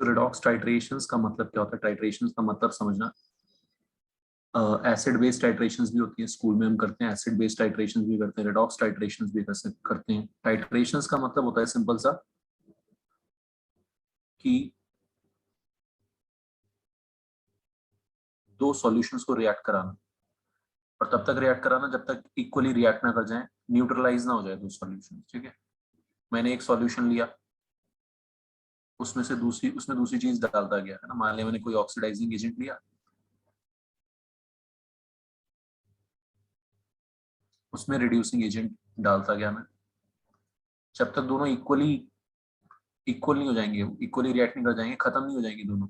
जो redox titrations का मतलब क्या होता है, टाइट्रेशंस का मतलब समझना। एसिड बेस्ड टाइट्रेशंस भी होती है, स्कूल में हम करते हैं, एसिड बेस्ड टाइट्रेशंस भी करते हैं, रिडॉक्स टाइट्रेशंस भी करते हैं। टाइट्रेशंस का मतलब होता है सिंपल सा कि दो सॉल्यूशंस को रिएक्ट कराना, और तब तक रिएक्ट कराना जब तक इक्वली रिएक्ट ना कर जाए, न्यूट्रलाइज ना हो जाए दो सॉल्यूशन। ठीक है, मैंने एक सॉल्यूशन लिया, उसमें दूसरी चीज डालता गया है ना। मान लिया मैंने कोई ऑक्सीडाइजिंग एजेंट लिया, उसमें रिड्यूसिंग एजेंट डालता गया मैं। जब तक दोनों इक्वल नहीं हो जाएंगे, इक्वली रिएक्ट नहीं कर जाएंगे, खत्म नहीं हो जाएंगे दोनों,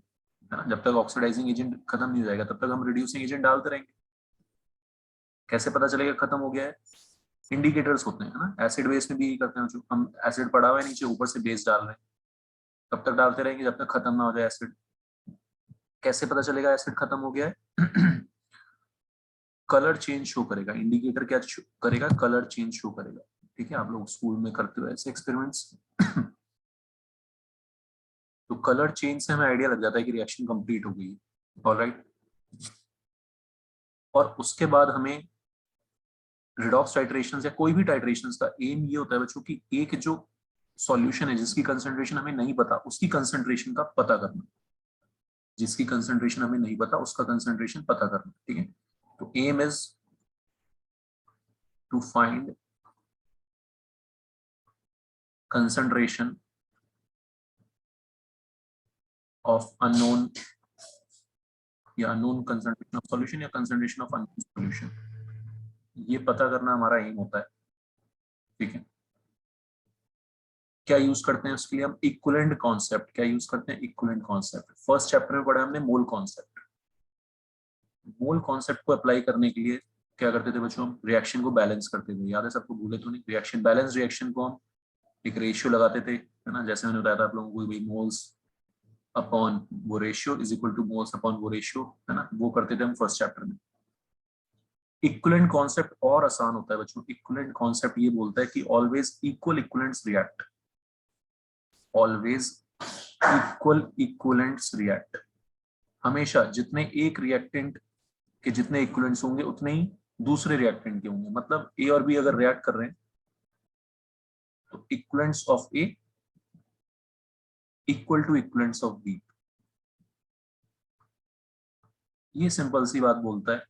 है ना। जब तक ऑक्सीडाइजिंग एजेंट खत्म नहीं हो जाएगा तब तक हम रिड्यूसिंग एजेंट डालते रहेंगे। कैसे पता चलेगा खत्म हो गया है? इंडिकेटर्स होते हैं ना, एसिड बेस में भी यही करते हैं। जो हम एसिड पड़ा हुआ है नीचे, ऊपर से बेस डाल रहे हैं, तब तक डालते रहेंगे जब तक खत्म ना हो जाए एसिड। कैसे पता चलेगा एसिड खत्म हो गया है? कलर चेंज शो करेगा इंडिकेटर। क्या करेगा? कलर चेंज शो करेगा। ठीक है, आप लोग स्कूल में करते हो ऐसे एक्सपेरिमेंट्स। तो कलर चेंज से हमें आइडिया लग जाता है कि रिएक्शन कंप्लीट हो गई है। ऑलराइट, और उसके बाद हमें रिडॉक्स टाइट्रेशन या कोई भी टाइट्रेशन का एम ये होता है बच्चों की, एक जो सॉल्यूशन है जिसकी कंसंट्रेशन हमें नहीं पता, उसकी कंसंट्रेशन का पता करना। जिसकी कंसंट्रेशन हमें नहीं पता उसका कंसंट्रेशन पता करना। ठीक है, तो aim is to find concentration of unknown या unknown concentration of solution या concentration of unknown solution, ये पता करना हमारा एम होता है। ठीक है, क्या यूज करते हैं उसके लिए हम? Equivalent concept. क्या यूज करते हैं? Equivalent concept. फर्स्ट चैप्टर में पढ़ा हमने मोल कॉन्सेप्ट। मोल कॉन्सेप्ट को अप्लाई करने के लिए क्या करते थे बच्चों? हम रिएक्शन को बैलेंस करते थे। याद है सबको? भूले तो नहीं? रिएक्शन बैलेंस, रिएक्शन को हम एक रेशियो लगाते थे, है ना। जैसे मैंने बताया था आप लोगों को, भाई मोल्स अपॉन वो ratio is equal to moles upon वो रेशियो, है ना। वो करते थे हम फर्स्ट चैप्टर में। इक्विवेलेंट कॉन्सेप्ट और आसान होता है बच्चों। इक्विवेलेंट कॉन्सेप्ट ये बोलता है कि always equal equivalents react, always equal equivalents react. हमेशा जितने एक रिएक्टेंट के जितने इक्विवेलेंट्स होंगे उतने ही दूसरे रिएक्टेंट के होंगे। मतलब ए और बी अगर रिएक्ट कर रहे हैं तो equivalents of A equal to equivalents of B. ये सिंपल सी बात बोलता है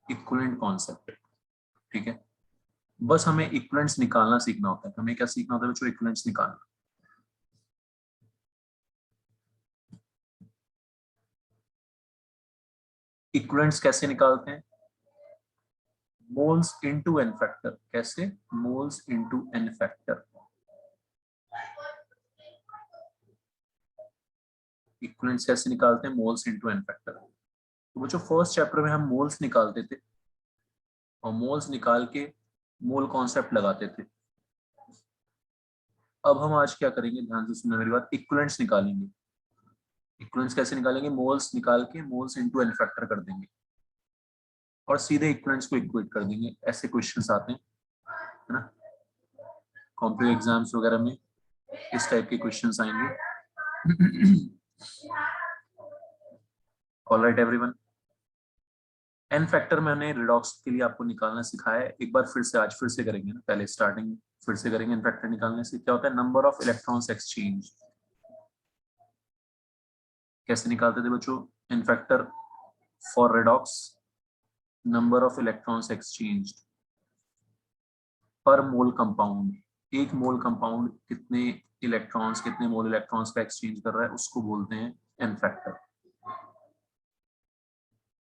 इक्विवेलेंट कॉन्सेप्ट। ठीक है, बस हमें इक्विवेलेंट्स निकालना सीखना होता है। हमें क्या सीखना होता है बच्चों? इक्विवेलेंट्स निकालना। इक्विवेलेंट्स कैसे निकालते हैं? Moles into n factor. कैसे? Moles into n factor. Equivalents कैसे निकालते हैं? Moles into n factor. तो बच्चों फर्स्ट चैप्टर में हम मोल्स निकालते थे, और मोल्स निकाल के मोल कॉन्सेप्ट लगाते थे। अब हम आज क्या करेंगे? ध्यान से सुनना मेरी बात। इक्विवेलेंट्स निकालेंगे। इक्विवेलेंट्स कैसे निकालेंगे? मोल्स निकाल के मोल्स इनटू एन फैक्टर कर देंगे, और सीधे इक्विवेलेंट्स को इक्वेट कर देंगे। ऐसे क्वेश्चंस आते हैं, है ना। कॉम्पिटिटिव एग्जाम्स वगैरह में इस टाइप के क्वेश्चंस आएंगे। ऑलराइट एवरीवन, एन फैक्टर मैंने रिडॉक्स के लिए आपको निकालना सिखाया है। एक बार फिर से आज फिर से करेंगे ना, पहले स्टार्टिंग फिर से करेंगे। एन फैक्टर निकालने से क्या होता है? Number of electrons exchange. कैसे निकालते थे बच्चों n factor for redox? Number of electrons exchange per mole compound. एक मोल कंपाउंड कितने इलेक्ट्रॉन्स, कितने मोल इलेक्ट्रॉन्स का एक्सचेंज कर रहा है, उसको बोलते हैं एन फैक्टर।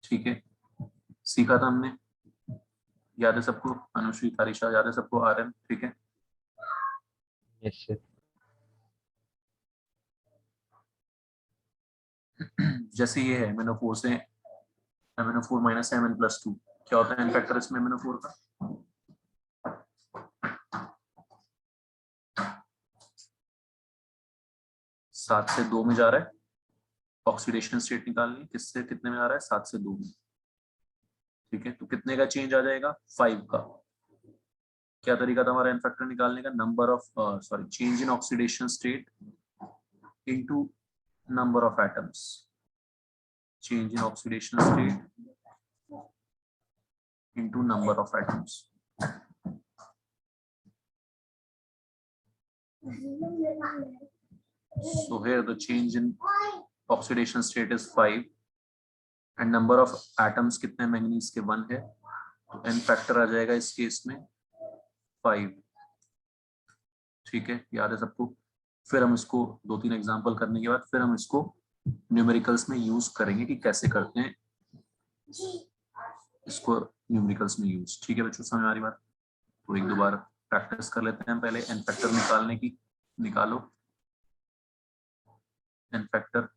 ठीक है, सीखा था हमने, याद है सबको? अनुश्री, तारिशा, याद है सबको? आर्यन, ठीक है। Yes sir. जैसे ये है MnO4 से MnO4 माइनस Mn+2, क्या होता है एन फैक्टर इसमें MnO4 का? 7 से 2 में जा रहा है। ऑक्सीडेशन स्टेट निकालनी, किससे कितने में आ रहा है? 7 से 2 में। ठीक है, तो कितने का चेंज आ जाएगा? 5 का। क्या तरीका था हमारा एन फैक्टर निकालने का? Number of change in oxidation state into number of atoms, change in oxidation state into number of atoms. So here the change in oxidation state is 5 and number of atoms कितने manganese के 1 है, तो n factor आ जाएगा इस case में 5. ठीक है, याद है सबको. फिर हम इसको 2-3 एग्जांपल करने के बाद फिर हम इसको न्यूमेरिकल्स में यूज करेंगे कि कैसे करते हैं इसको न्यूमेरिकल्स में यूज. ठीक है बच्चों, समझ आ रही बात? तो एक दो बार प्रैक्टिस कर लेते हैं. पहले n फैक्टर निकालने की, निकालो n फैक्टर.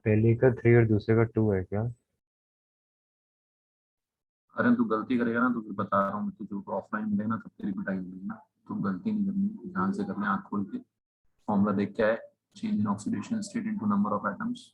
पहले का 3 और दूसरे का 2 है क्या? अरे तू गलती करेगा ना तो फिर बता रहा हूँ, तुझे ऑफलाइन मिलेगा ना तब तेरी पिटाई होगी ना. तो गलती नहीं करनी, ध्यान से करना, आँख खोल के. फॉर्मूला देख क्या है, change in oxidation state into number of atoms.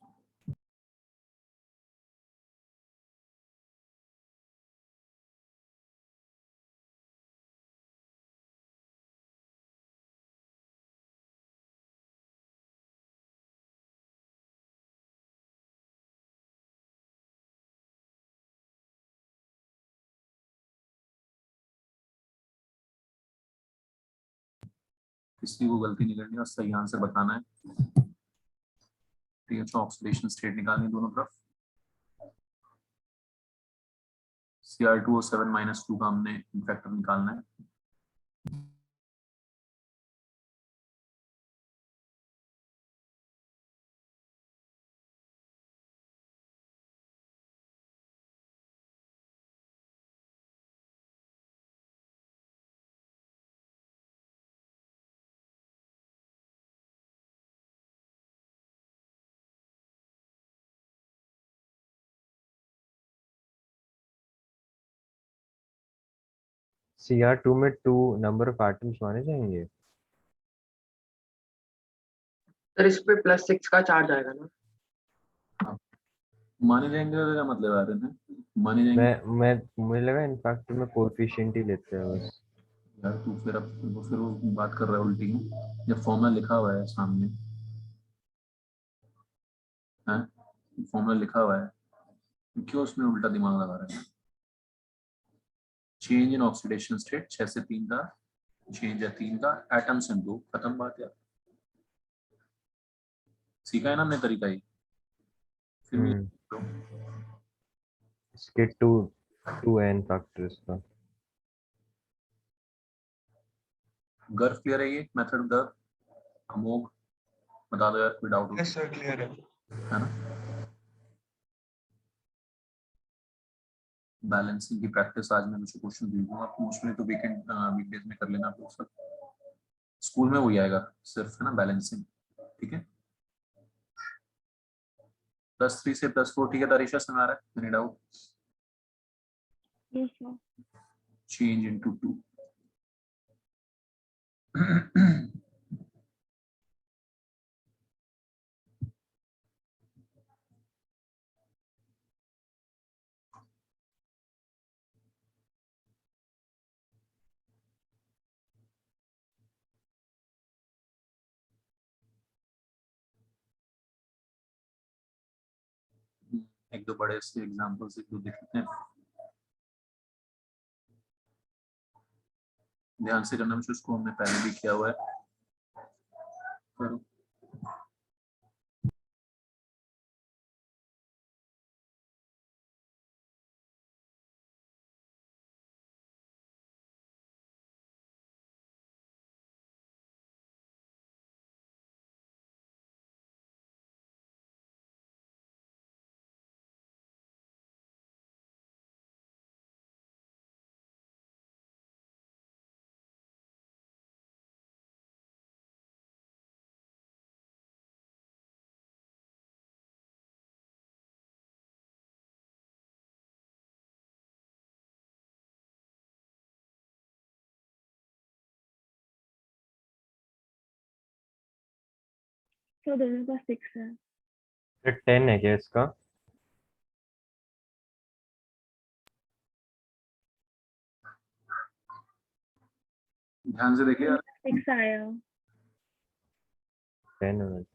किसी को गलती नहीं करनी और सही आंसर बताना है. ठीक है, तो ऑक्सीडेशन स्टेट निकालनी दोनों तरफ. Cr2O7 - 2 का हमने फैक्टर निकालना है. Cr2 में 2 नंबर ऑफ एटम्स माने जाएंगे. सर इस पे +6 का चार्ज आएगा ना. माने जाएंगे तो क्या मतलब आ रहे हैं, माने जाएंगे. मैं मुझे लगा इनफैक्ट में कोएफिशिएंट ही लेते हैं बस. यार तू फिर अब फिर वो बात कर रहा है उल्टी. जब फॉर्मूला लिखा हुआ है सामने, है फॉर्मूला लिखा हुआ है, क्यों उसमें उल्टा दिमाग लगा रहा है. चेंज इन ऑक्सीडेशन स्टेट 6 से 3 का चेंज है, 3 का एटम्स हैं 2, खत्म बात यार. सीखा है ना हमने तरीका ही. फिर भी इसके 2 है इनफैक्ट इसका. गर्व क्लियर है ये मेथड. गर्व, अमोघ, बता दो यार कोई डाउट हो. यस सर क्लियर है ना. बैलेंसिंग की प्रैक्टिस आज मैं मुझे क्वेश्चन दे दूंगा. मोस्टली तो वीकडेज में कर लेना आप लोग सब. स्कूल में वही आएगा सिर्फ, है ना, बैलेंसिंग. ठीक है, +3 से +4. ठीक है तारीशा, समझ आ रहा है? Any doubt? Yes, sir. Change into 2. एक दो बड़े से एग्जांपल्स एक दो देख लेते हैं. ध्यान से करना, मुझे उसको हमने पहले भी किया हुआ है. करो. तो दोनों का 6 है। फिर 10 है क्या इसका? ध्यान से देखिए यार, 6 आया। 10 होना चाहिए।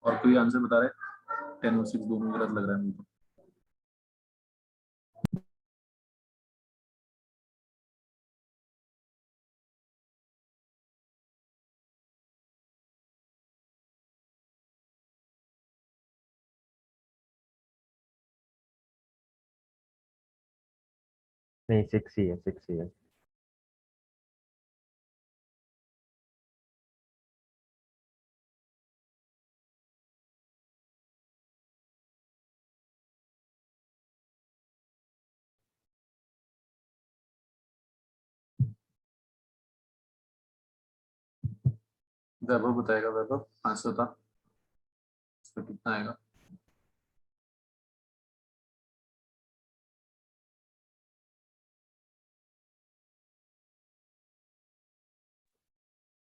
और कोई आंसर बता रहा है? 10 और 6 दोनों गलत लग रहा है मुझे। नहीं 6 ही है, 6 ही है। वैभव बताएगा, वैभव आंसर था इसका कितना आएगा?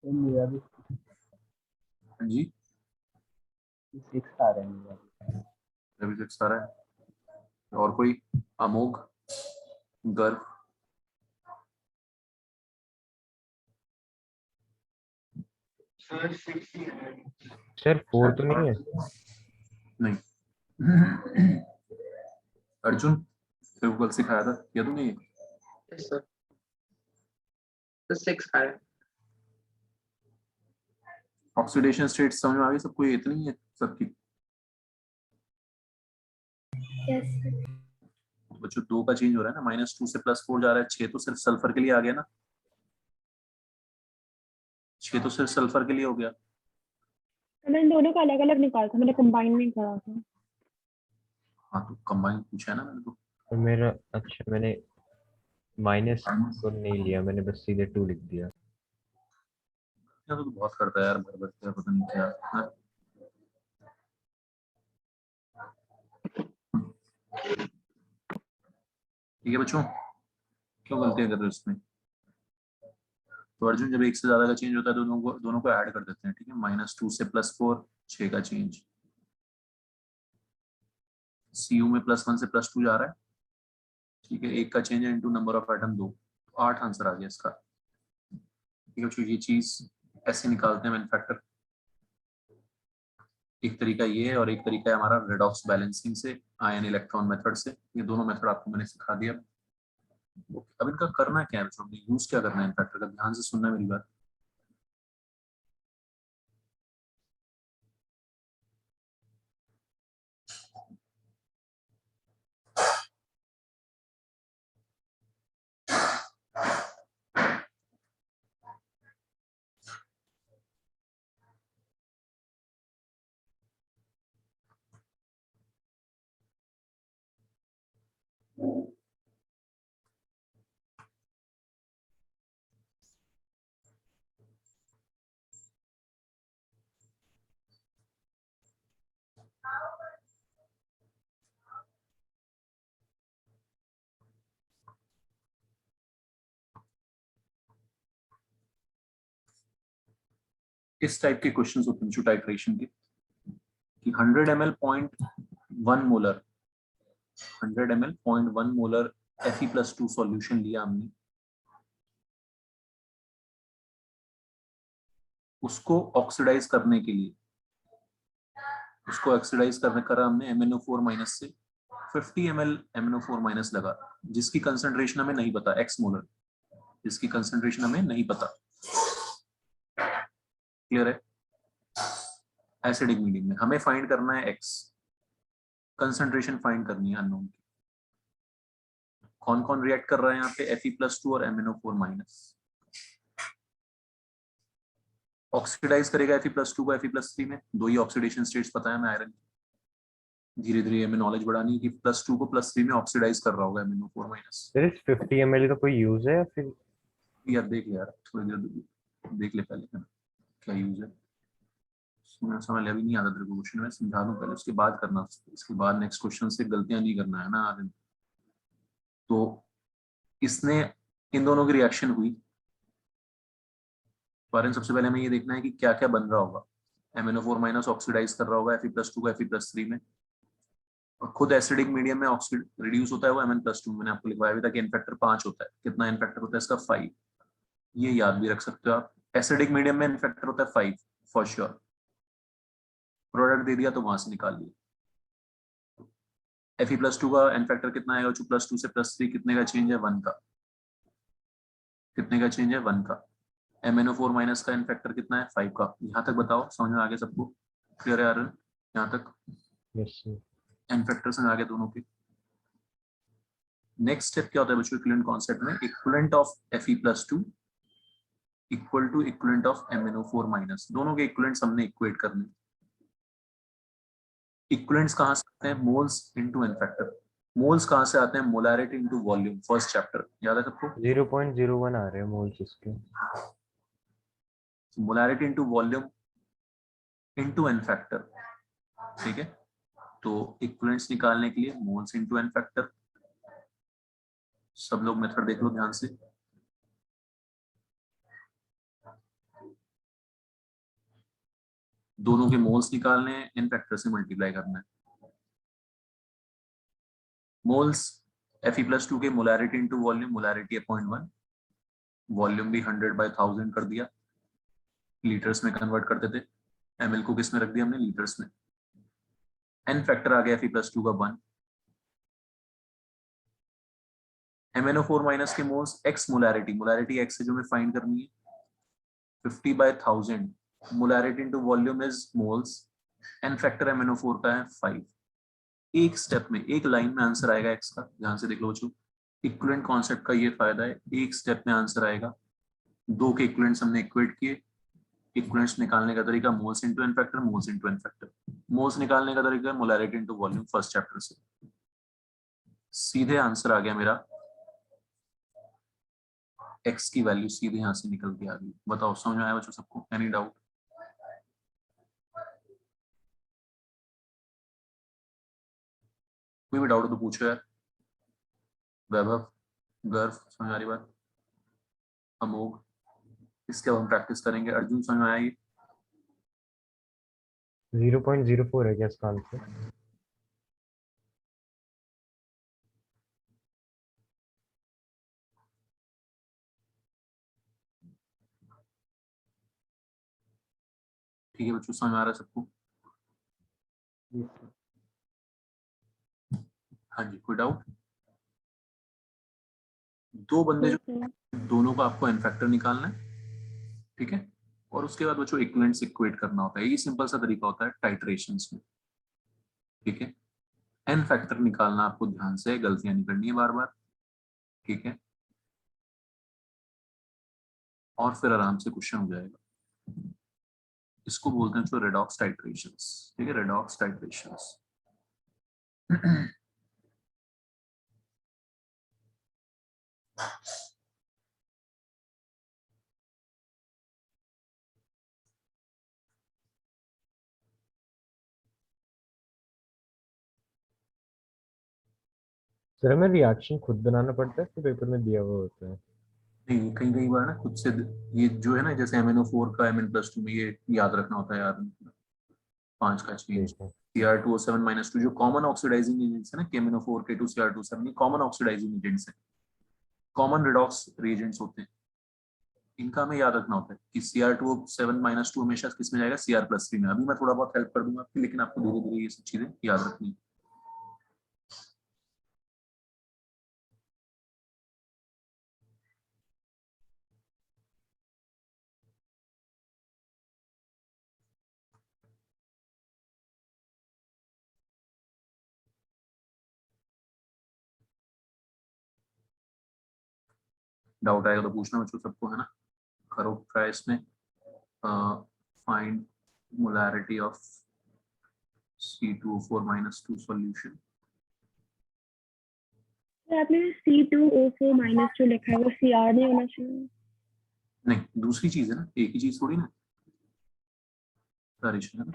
मेरा भी हाँ जी, 6 आ रहा है मेरा। अभी 6 आ रहा है। और कोई? अमोघ, गर्व, सर 4 तो नहीं है? नहीं। अर्जुन, फिर कल सिखाया था, किया तूने ये? यस सर, तो 6 आया। ऑक्सीडेशन स्टेट समझ में आ गई सबको? ये इतनी है सबकी? Yes sir. बच्चों 2 का चेंज हो रहा है ना, -2 से +4 जा रहा है। 6 तो सिर्फ सल्फर के लिए आ गया ना, 6 तो सिर्फ सल्फर के लिए हो गया। तो मैंने दोनों का अलग अलग निकाला था, मैंने कंबाइन नहीं करा था। हाँ तो कंबाइन पूछा है ना मैंने तो। तो मेरा अच्छा, मैंने माइनस को नहीं लिया, मैंने बस सीधे 2 लिख दिया। तो बहुत करता है यार, भर भर के पता नहीं क्या। हाँ? ठीक है बच्चों, क्यों गलतियां कर रहे हो इसमें? तो अर्जुन, जब एक से ज्यादा का चेंज होता है तो दोनों को ऐड कर देते हैं, ठीक है? -2 से +4, 6 का चेंज। CU में +1 से +2 जा रहा है, ठीक है? एक का चेंज है इनटू नंबर ऑफ एटम 2, तो 8 आंसर आ गया इसका। ठीक है बच्चों, ये चीज ऐसे निकालते हैं मैन्युफैक्चर। एक तरीका ये है और एक तरीका है हमारा रेडॉक्स बैलेंसिंग से, आयन इलेक्ट्रॉन मेथड से। ये दोनों मेथड आपको मैंने सिखा दिया। अब इनका करना क्या है बच्चों, यूज क्या करना है इनफैक्टर का? ध्यान से सुनना मेरी बात। इस टाइप के क्वेश्चन होते हैं टाइट्रेशन के, कि 100 ml 0.1 molar 100 ml 0.1 molar Fe+2 solution लिया हमने, उसको ऑक्सीडाइज करने के लिए, उसको ऑक्सीडाइज करने करा हमने MnO4- से 50 ml MnO4- लगा, जिसकी कंसंट्रेशन हमें नहीं पता, x मोलर, जिसकी कंसंट्रेशन हमें नहीं पता। क्लियर है? एसिडिक मीडियम में हमें फाइंड करना है x, कंसंट्रेशन फाइंड करनी है अननोन की। कौन कौन रिएक्ट कर रहा है यहाँ पे? Fe+2 और MnO4-। ऑक्सीडाइज करेगा Fe+2 को Fe+3 में, 2 ही ऑक्सीडेशन स्टेट्स पता है हमें आयरन। धीरे धीरे हमें नॉलेज बढ़ानी है कि +2 को +3 में ऑक्सीडाइज कर रहा होगा MnO4-। सर इस 50 ml का कोई यूज है या फिर? यार देख ले यार, थोड़ी देर देख ले पहले है ना, क्या यूज है। समझ ले, अभी नहीं आता तेरे को क्वेश्चन, में समझा दूं पहले, उसके बाद करना। इसके बाद नेक्स्ट क्वेश्चन से गलतियां नहीं करना है ना आर्यन। तो इसने, इन दोनों की रिएक्शन हुई, कारण सबसे पहले हमें ये देखना है कि क्या क्या बन रहा होगा। MnO4 माइनस ऑक्सीडाइज कर रहा होगा Fe+2 को Fe+3 में, और खुद एसिडिक मीडियम में ऑक्सीड रिड्यूस होता है वो Mn+2 में। मैंने आपको लिखवाया भी था कि इनफैक्टर 5 होता है। कितना इनफैक्टर होता है इसका? 5। ये याद भी रख सकते हो आप। एसिडिक मीडियम में इनफैक्टर होता है 5 फॉर श्योर। प्रोडक्ट दे दिया तो वहां से निकाल लिया। Fe+2 का इनफैक्टर कितना आएगा? +2 से +3 कितने का चेंज है? 1 का। कितने का चेंज है? 1 का। MnO4 माइनस का इनफैक्टर कितना है? 5 का। यहाँ तक बताओ, समझ में आ गया सबको? क्लियर है आर्यन? यहाँ तक यस सर। इनफैक्टर समझ आ गया दोनों के। नेक्स्ट स्टेप क्या होता है बच्चों इक्विवेलेंट कॉन्सेप्ट में? Equivalent of Fe+2 equal to equivalent of MnO4 minus. दोनों के इक्विवेलेंट्स हमने इक्वेट करने। इक्विवेलेंट्स कहां से आते हैं? Moles into n factor. मोल्स कहां से आते हैं? Molarity into volume, first chapter, याद है सबको? 0.01 आ रहे हैं मोल्स इसके। Molarity into volume into n-factor, ठीक है। तो इक्विवेलेंट्स निकालने के लिए मोल्स इनटू इनफैक्टर। सब लोग मेथड देख लो ध्यान से। दोनों के मोल्स निकालने हैं, इनफैक्टर से मल्टीप्लाई करना है। मोल्स Fe+2 के मोलैरिटी इनटू वॉल्यूम, मोलैरिटी है 0.1, वॉल्यूम भी 100/1000 कर दिया, लीटर्स में कन्वर्ट करते थे। ml को किस में रख दिया हमने? लीटर्स में। एन फैक्टर आ गया Fe+2 का 1। MnO4 माइनस के moles x molarity, molarity x है जो हमें फाइंड करनी है, 50/1000। Molarity into volume is moles, n factor MnO4 का है 5। एक स्टेप में, एक लाइन में आंसर आएगा x का। ध्यान से देख लो बच्चों, इक्विवेलेंट कॉन्सेप्ट का ये फायदा है, एक स्टेप में आंसर आएगा। दो के इक्विवेलेंट्स हमने इक्वेट किए। इक्विवेलेंट्स निकालने का तरीका moles into n factor, moles into n factor. Moles निकालने का तरीका molarity into volume, first chapter से। सीधे आंसर आ गया मेरा, x की वैल्यू सीधे यहां से निकल के आ गई। बताओ समझ में आया बच्चों सबको? Any doubt? कोई भी डाउट तो पूछो यार। वैभव, गर्व, समझ आ रही बात? अमोघ, इसके अब हम प्रैक्टिस करेंगे। अर्जुन, समझ में आया ये? 0.04 है क्या इसका आंसर? ठीक है बच्चों, समझ में आ रहा है सबको? हाँ जी, कोई डाउट? दो बंदे जो, दोनों का आपको एन फैक्टर निकालना है, ठीक है। और उसके बाद बच्चों इक्विवेलेंट्स इक्वेट करना होता है। ये सिंपल सा तरीका होता है टाइट्रेशंस में, ठीक है। एन फैक्टर निकालना आपको ध्यान से, गलतियां नहीं करनी है बार बार, ठीक है। और फिर आराम से क्वेश्चन हो जाएगा। इसको बोलते हैं जो रेडॉक्स टाइट्रेशंस, ठीक है, रेडॉक्स टाइट्रेशंस। सर हमें रिएक्शन खुद बनाना पड़ता है कि पेपर में दिया हुआ होता है? नहीं, कई कई बार ना खुद से, ये जो है ना, जैसे MnO4 का Mn+2 में ये याद रखना होता है यार, 5 का चेंज। ठीक है। Cr2O7-2 जो कॉमन ऑक्सीडाइजिंग एजेंट्स है ना, KMnO4 K2 Cr2O7, ये कॉमन ऑक्सीडाइजिंग एजेंट्स हैं, कॉमन रिडॉक्स रिएजेंट्स होते हैं। इनका हमें याद रखना होता है कि Cr2O7-2 हमेशा किस में जाएगा? Cr+3 में। अभी मैं थोड़ा बहुत हेल्प कर दूंगा आपकी, लेकिन आपको धीरे धीरे ये सब चीजें याद रखनी है। डाउट आएगा तो पूछना बच्चों सबको, है ना? करो ट्राई इसमें। Find molarity of C2O4-2 solution. आपने C2O4- जो लिखा है वो Cr नहीं होना चाहिए? नहीं, दूसरी चीज है ना, एक ही चीज थोड़ी ना है ना।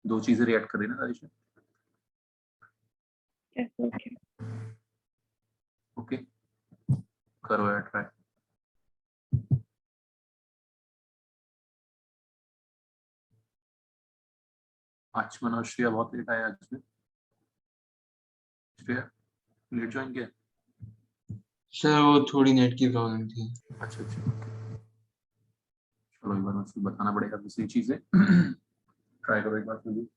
दो चीजें रिएक्ट कर रही है ना तारिशा। ओके। ओके, करो यार ट्राई। आचमन और श्रेया बहुत लेट आया आज में। श्रेया लेट ज्वाइन किया? सर वो थोड़ी नेट की प्रॉब्लम थी। अच्छा अच्छा, चलो एक बार मुझे बताना पड़ेगा दूसरी चीजें। ट्राई करो एक बार फिर भी।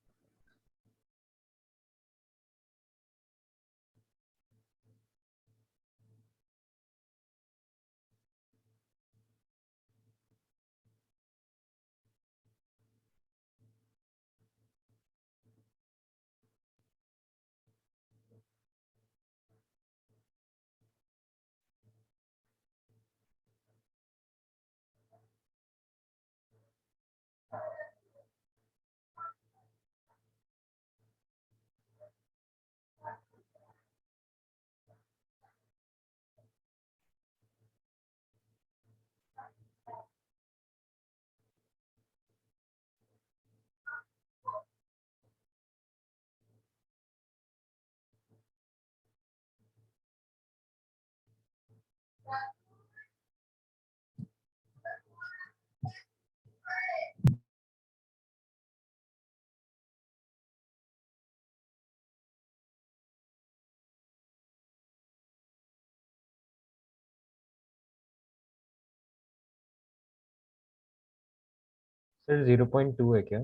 सर 0.2 है क्या?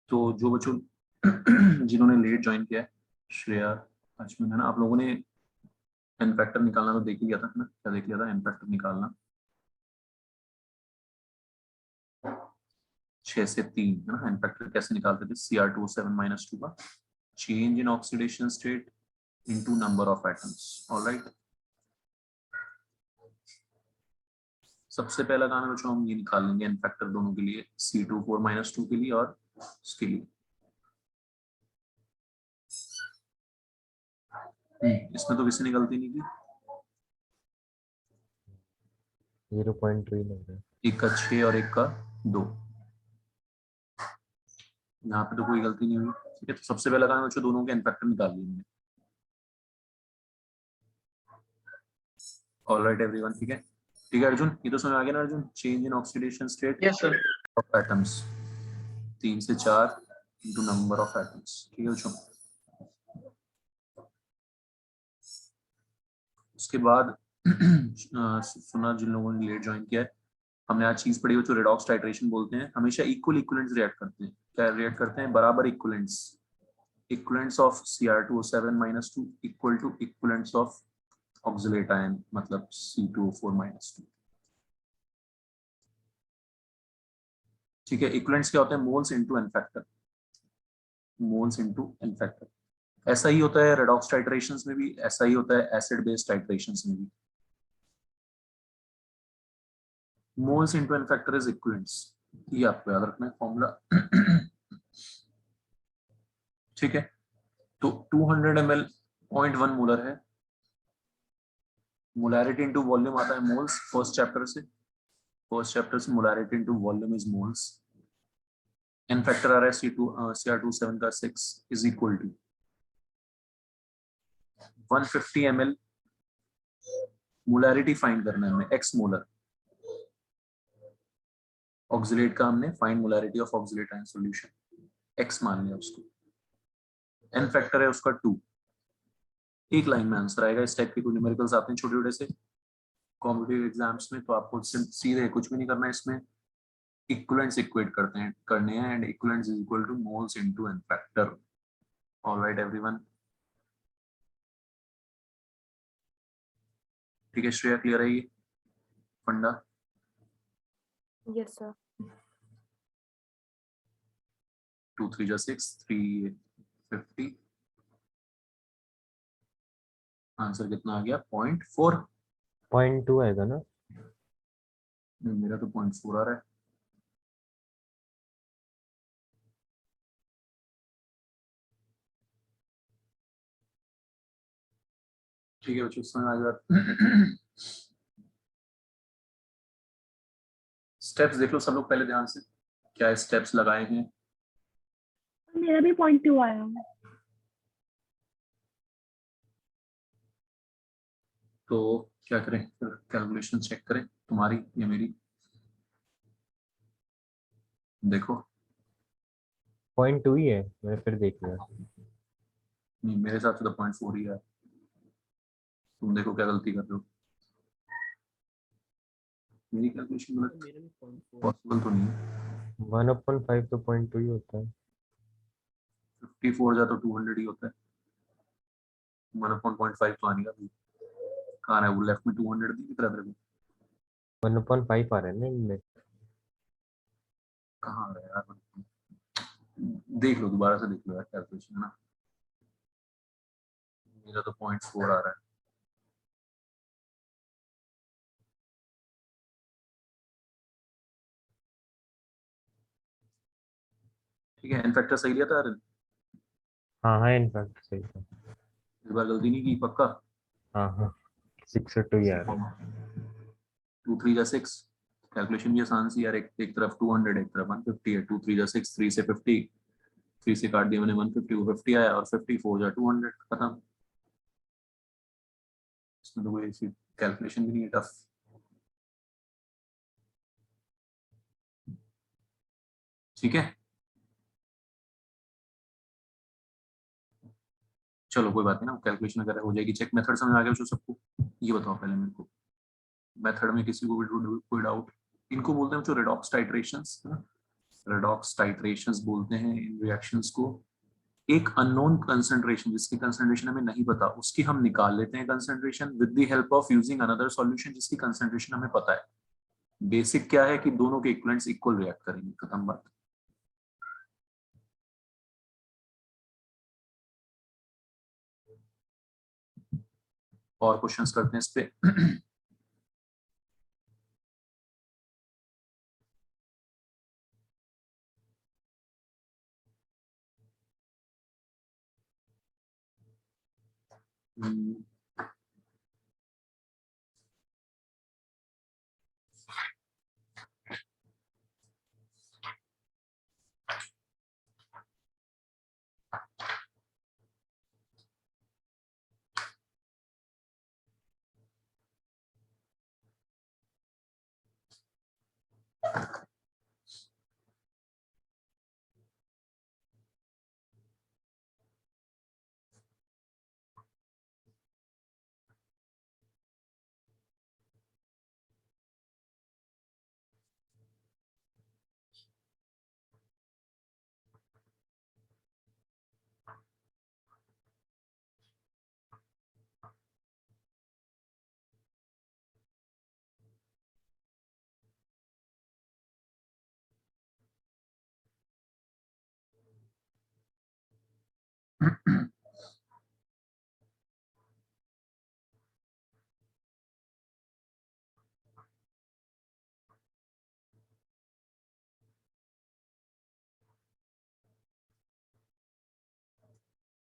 तो जो बच्चों जिन्होंने लेट ज्वाइन किया है, श्रेया अश्विन है ना, आप लोगों ने एन फैक्टर निकालना तो देख ही लिया था ना? क्या देख लिया था? एन फैक्टर निकालना 6 से 3 है ना। एन फैक्टर कैसे निकालते थे? Cr2O7 - 2 का change in oxidation state into number of atoms. Alright, सबसे पहला काम है बच्चों हम ये निकाल लेंगे एन फैक्टर दोनों के लिए, C2O4 - 2 के लिए और इसके लिए। इसमें तो किसी ने गलती नहीं की। 0.3 लग रहा है। एक का 6 और एक का 2, यहाँ पे तो कोई गलती नहीं हुई। ठीक है, तो सबसे पहला काम है बच्चों दोनों के एन फैक्टर निकाल लेंगे। ऑलराइट एवरीवन, ठीक है। ठीक है अर्जुन, ये तो समझ आ गया ना Arjun? Change in oxidation state yes sir. Of atoms 3 से 4 इनटू नंबर ऑफ एटम्स। ठीक है बच्चों, उसके बाद सुना जिन लोगों ने लेट ज्वाइन किया है, हमने आज चीज पढ़ी बच्चों, रेडॉक्स टाइट्रेशन बोलते हैं। हमेशा इक्वल इक्विवेलेंट्स रिएक्ट करते हैं। क्या रिएक्ट करते हैं? बराबर equivalents. Equivalents of Cr2O7 - 2 equal to equivalents of oxalate ion मतलब C2O4 - 2। ठीक है, इक्विवेलेंट्स क्या होते हैं? Moles into n factor, moles into n factor. ऐसा ही होता है रेडॉक्स टाइट्रेशंस में भी, ऐसा ही होता है एसिड बेस्ड टाइट्रेशंस में भी। Moles into n factor is equivalents, ये आपको याद रखना है फॉर्मूला। ठीक है, तो 200 ml 0.1 मोलर है। मोलैरिटी इनटू वॉल्यूम आता है मोल्स, फर्स्ट चैप्टर से। फर्स्ट चैप्टर से molarity into volume is moles. N factor आ रहा है Cr2O7 का 6 is equal to 150 ml। Molarity find करना है हमें, एक्स मोलर ऑक्सलेट का, हमने find molarity of oxalate ion solution, x मान लिया उसको। एन फैक्टर है उसका 2। एक लाइन में आंसर आएगा। इस टाइप के कोई न्यूमेरिकल्स आते हैं छोटे छोटे से कॉम्पिटिटिव एग्जाम्स में, तो आपको सीधे कुछ भी नहीं करना है इसमें, इक्विवेलेंट्स इक्वेट करने हैं and equivalents is equal to moles into n factor. Alright everyone, ठीक है श्रेया, क्लियर है ये फंडा? Yes, sir. 2 3 जा 6, 350, आंसर कितना आ गया 0.4। 0.2 आएगा ना? मेरा तो 0.4 आ रहा है। ठीक है बच्चों, समझ आ गया। स्टेप्स देख लो सब लोग पहले ध्यान से, क्या स्टेप्स लगाए हैं। मेरा भी 0.2 आया। तो क्या करें फिर, कैलकुलेशन चेक करें तुम्हारी या मेरी, देखो। 0.2 ही है, मैंने फिर देख लिया। नहीं मेरे हिसाब से तो 0.4 ही है, तुम देखो क्या गलती कर रहे हो। मेरी कैलकुलेशन गलत पॉसिबल तो नहीं है। 1/5 तो 0.2 ही होता है। 54 जा तो 200 ही होता है, 1/0.5 तो आने का भी कहाँ है, वो लेफ्ट में 200 दी कितना तेरे को, 1/5 आ रहा है ना इनमें। कहाँ आ रहा है यार, देख लो दोबारा से देख लो यार कैलकुलेशन, है ना। मेरा तो 0.4 आ रहा है। ठीक है, इनफैक्टर सही लिया था यार, हाँ हाँ, इनफैक्ट सही था। इस बार गलती नहीं की पक्का। हाँ हाँ, 6 और 2 ही आ रहा है। 2 3 जा 6, कैलकुलेशन भी आसान सी यार, एक तरफ 200 एक तरफ 150 है, 2 3 जा 6, 3 से 50, 3 से काट दिया मैंने 150, वो 50 आया, और 54 जा 200, खत्म। इसमें तो कोई ऐसी कैलकुलेशन भी नहीं है टफ। ठीक है, चलो कोई बात नहीं ना, कैलकुलेशन अगर हो जाएगी चेक। मेथड समझ आ गया बच्चों सबको? ये बताओ पहले मेरे को, मेथड में किसी को भी कोई डाउट? इनको बोलते हैं जो रेडॉक्स टाइट्रेशंस, रेडॉक्स टाइट्रेशंस बोलते हैं इन रिएक्शंस को। एक अननोन कंसंट्रेशन, जिसकी कंसंट्रेशन हमें नहीं पता, उसकी हम निकाल लेते हैं concentration with the help of using another solution जिसकी कंसंट्रेशन हमें पता है। बेसिक क्या है कि दोनों के इक्विवेलेंट्स इक्वल रिएक्ट करेंगे, खत्म बात। और क्वेश्चंस करते हैं इस पे।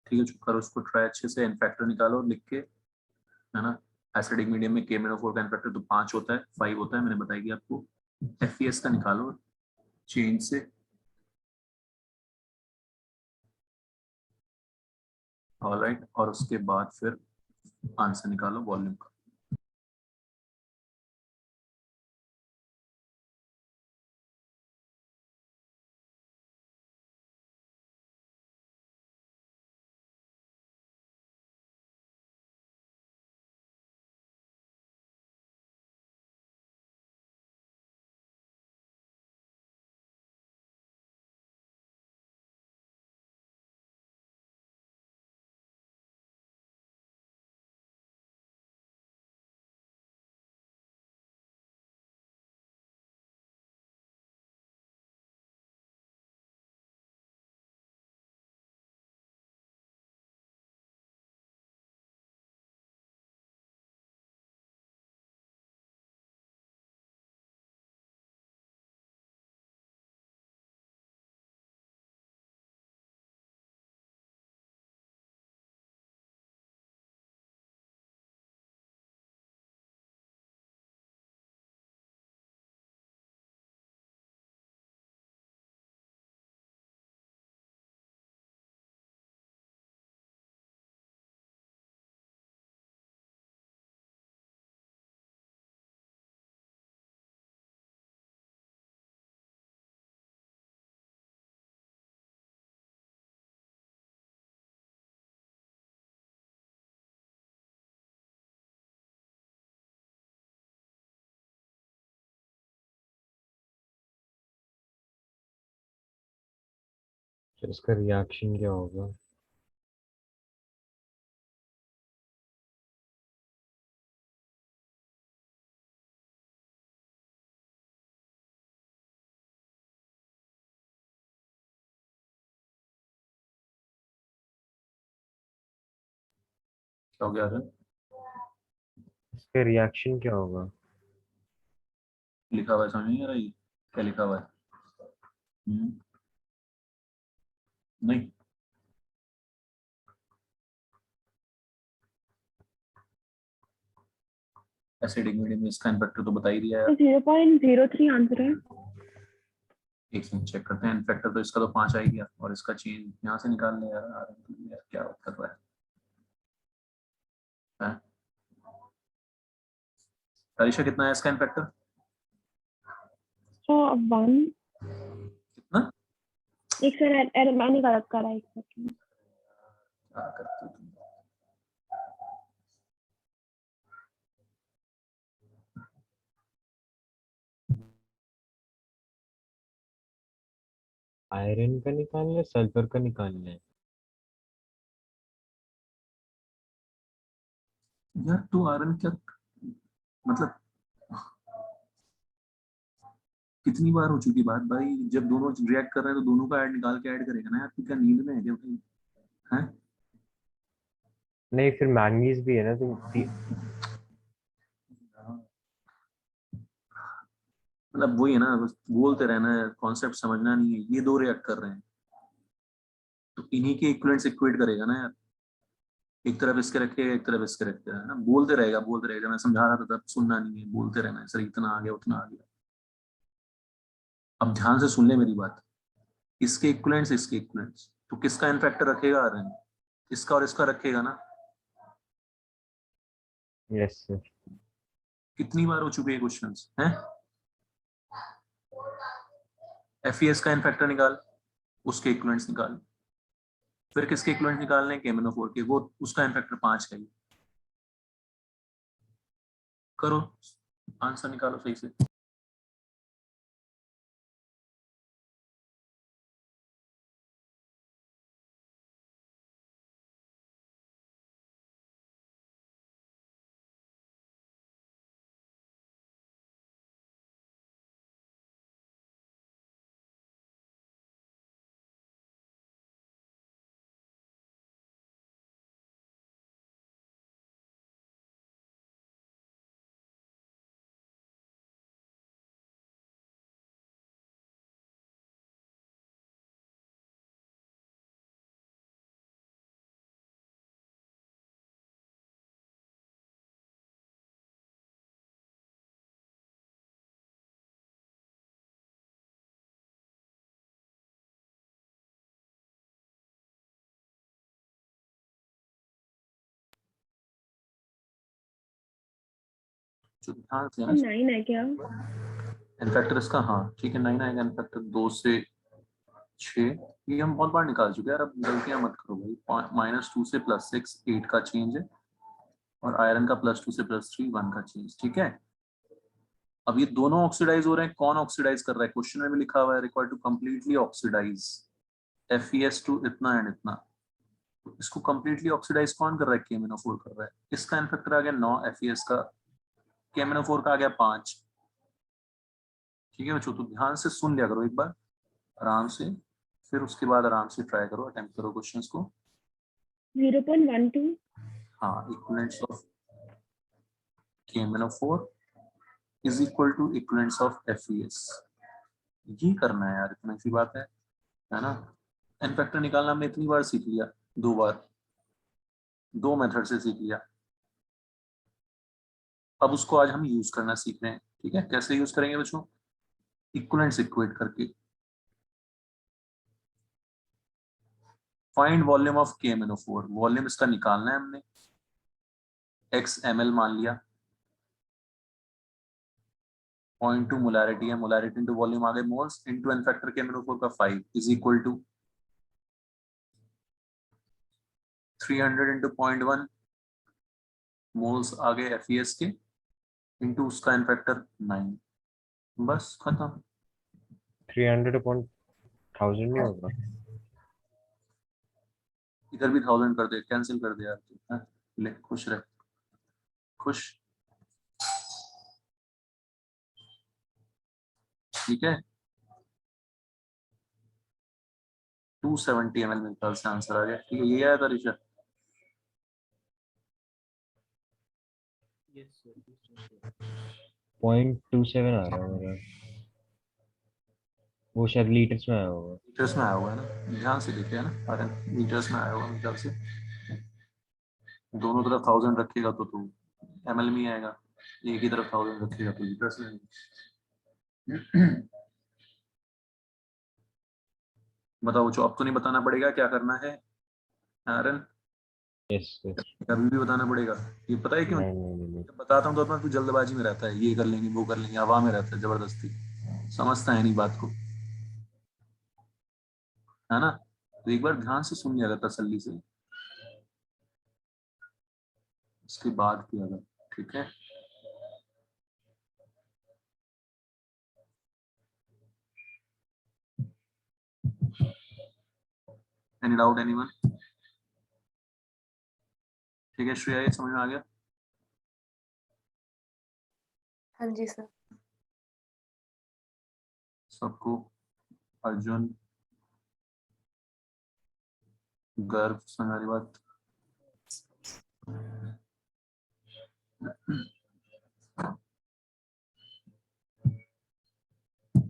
ठीक है, चुप करो, उसको ट्राई अच्छे से, इनफैक्टर निकालो लिख के, है ना। एसिडिक मीडियम में KMnO4 का इनफैक्टर तो 5 होता है, 5 होता है, मैंने बताई आपको। FeS का निकालो चेंज से, ऑलराइट, और उसके बाद फिर आंसर निकालो वॉल्यूम का। तो इसका रिएक्शन क्या होगा? क्या हो गया आर्यन? इसका रिएक्शन क्या होगा? लिखा हुआ है, समझ नहीं आ रहा ये क्या लिखा हुआ है? नहीं, एसिडिक मीडियम में इसका इम्पैक्टर तो बता ही दिया है। तो 0.03 आंसर है। एक मिनट चेक करते हैं। इन्फेक्टर तो इसका तो 5 आ ही गया, और इसका चेंज यहाँ से निकाल ले यार। यार क्या कर रहा है? अलीशा कितना है इसका इन्फेक्टर? तो 1 कितना? एक सर मैंने गलत करा एक सेकंड। क्या करती हो तुम? आयरन का निकालना है, सल्फर का निकालना है? यार तू आयरन क्या मतलब, कितनी बार हो चुकी बात भाई? जब दोनों रिएक्ट कर रहे हैं तो दोनों का ऐड निकाल के ऐड करेगा ना यार। तू क्या नींद में है क्या भाई? हैं? नहीं, फिर मैंगनीज भी है ना, तो मतलब वही है ना, बस बोलते रहना है, कॉन्सेप्ट समझना नहीं है। ये दो रिएक्ट कर रहे हैं तो इन्हीं के इक्विवेलेंट्स इक्वेट करेगा ना यार। एक तरफ इसके रखेगा, एक तरफ इसके रखेगा, है ना। बोलते रहेगा बोलते रहेगा। मैं समझा रहा था तब सुनना नहीं है, बोलते रहना है सर, इतना आ गया उतना आ गया। अब ध्यान से सुन ले मेरी बात। इसके इक्विवेलेंट्स इसके इक्विवेलेंट्स, तो किसका एन फैक्टर रखेगा आर्यन? इसका और इसका रखेगा ना। Yes sir. कितनी बार हो चुके हैं क्वेश्चंस हैं? एफईएस का एन फैक्टर निकाल, उसके इक्विवेलेंट्स निकाल। फिर किसके इक्विवेलेंट निकालने हैं? KMnO4 के, वो उसका एन फैक्टर 5 है। करो आंसर निकालो सही से। जो ध्यान से तो 9 है क्या? एन फैक्टर इसका, हाँ ठीक है 9 आएगा। एन फैक्टर 2 से 6, ये हम बहुत बार निकाल चुके हैं यार। अब गलतियां मत करो भाई। -2 से +6 8 का चेंज है, और आयरन का +2 से +3 1 का चेंज। ठीक है, अब ये दोनों ऑक्सीडाइज हो रहे हैं। कौन ऑक्सीडाइज कर रहा है? क्वेश्चन में भी लिखा हुआ है required to completely oxidise FeS2 इतना एंड इतना। तो इसको कंप्लीटली ऑक्सीडाइज कौन कर रहा है? KMnO4 कर रहा है। इसका एन फैक्टर आ गया 9, FeS का, KMnO4 का आ गया 5। ठीक है बच्चों, तो ध्यान से सुन लिया करो एक बार आराम से, फिर उसके बाद आराम से ट्राई करो, अटेम्प्ट करो क्वेश्चंस को। 0.12 हाँ, equivalents of KMnO4 is equal to equivalents of FeS। ये करना है यार, इतना सी बात है ना। एन फैक्टर निकालना हमने इतनी बार सीख लिया, 2 बार, 2 मेथड से सीख लिया। अब उसको आज हम यूज करना सीख रहे हैं। ठीक है, कैसे यूज करेंगे बच्चों? इक्विवेलेंट्स इक्वेट करके। Find volume of KMnO4। Volume इसका निकालना है हमने। x ml मान लिया, 0.2 मोलैरिटी है, मोलैरिटी इंटू वॉल्यूम आ गए moles, into N factor KMnO4 का 5 is equal to 300 into 0.1 moles आ गए FeS के, इंटू उसका एन फैक्टर 9। बस खत्म। 300 अपॉन 1000 नहीं होगा? इधर भी 1000 कर दे, कैंसिल कर दे यार तू, हाँ? ले खुश रह, खुश, ठीक है। 270 ml मेरे ख्याल से आंसर आ गया, ठीक है, ये आया था ऋषभ। Yes sir. 0.27 आ रहा है मेरा, वो शायद लीटर्स में आया होगा। लीटर्स में आया हुआ है ना, ध्यान से देखे है ना, अरे लीटर्स में आया होगा मेरे ख्याल से। दोनों तरफ 1000 रखेगा तो तू ml में ही आएगा, एक ही तरफ 1000 रखेगा तो लीटर्स में आएगा। बताओ जो, अब तो नहीं बताना पड़ेगा क्या करना है आरन, यस यस। अभी भी बताना पड़ेगा। ये पता है क्यों, नहीं नहीं नहीं नहीं। जब बताता हूँ तो अपना तू जल्दबाजी में रहता है, ये कर लेंगे वो कर लेंगे, हवा में रहता है जबरदस्ती, समझता है नहीं बात को, है ना। तो एक बार ध्यान से सुन लिया कर तसल्ली से, उसके बाद किया कर, ठीक है। Any doubt anyone? ठीक है श्रेया, ये समझ में आ गया? हाँ जी सर। सबको? अर्जुन, गर्व, समझ आ रही बात?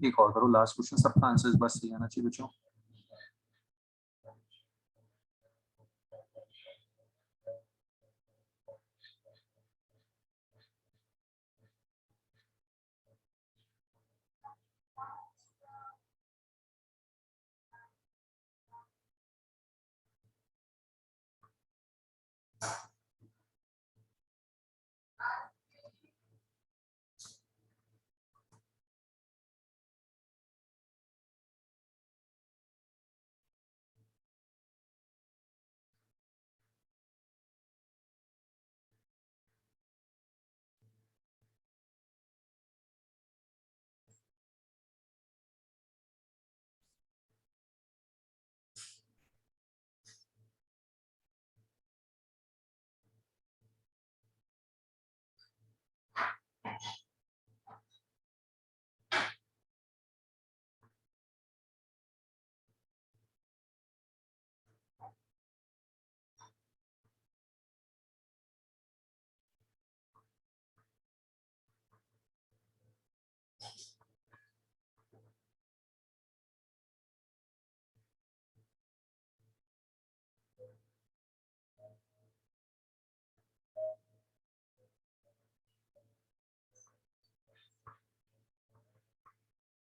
एक और करो, लास्ट क्वेश्चन, सबका आंसर इस बार सही आना चाहिए बच्चों।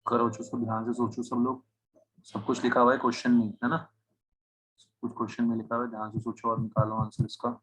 करो जो, सब ध्यान से सोचो सब लोग, सब कुछ लिखा हुआ है क्वेश्चन में, है ना, सब कुछ क्वेश्चन में लिखा हुआ है, ध्यान से सोचो और निकालो आंसर इसका।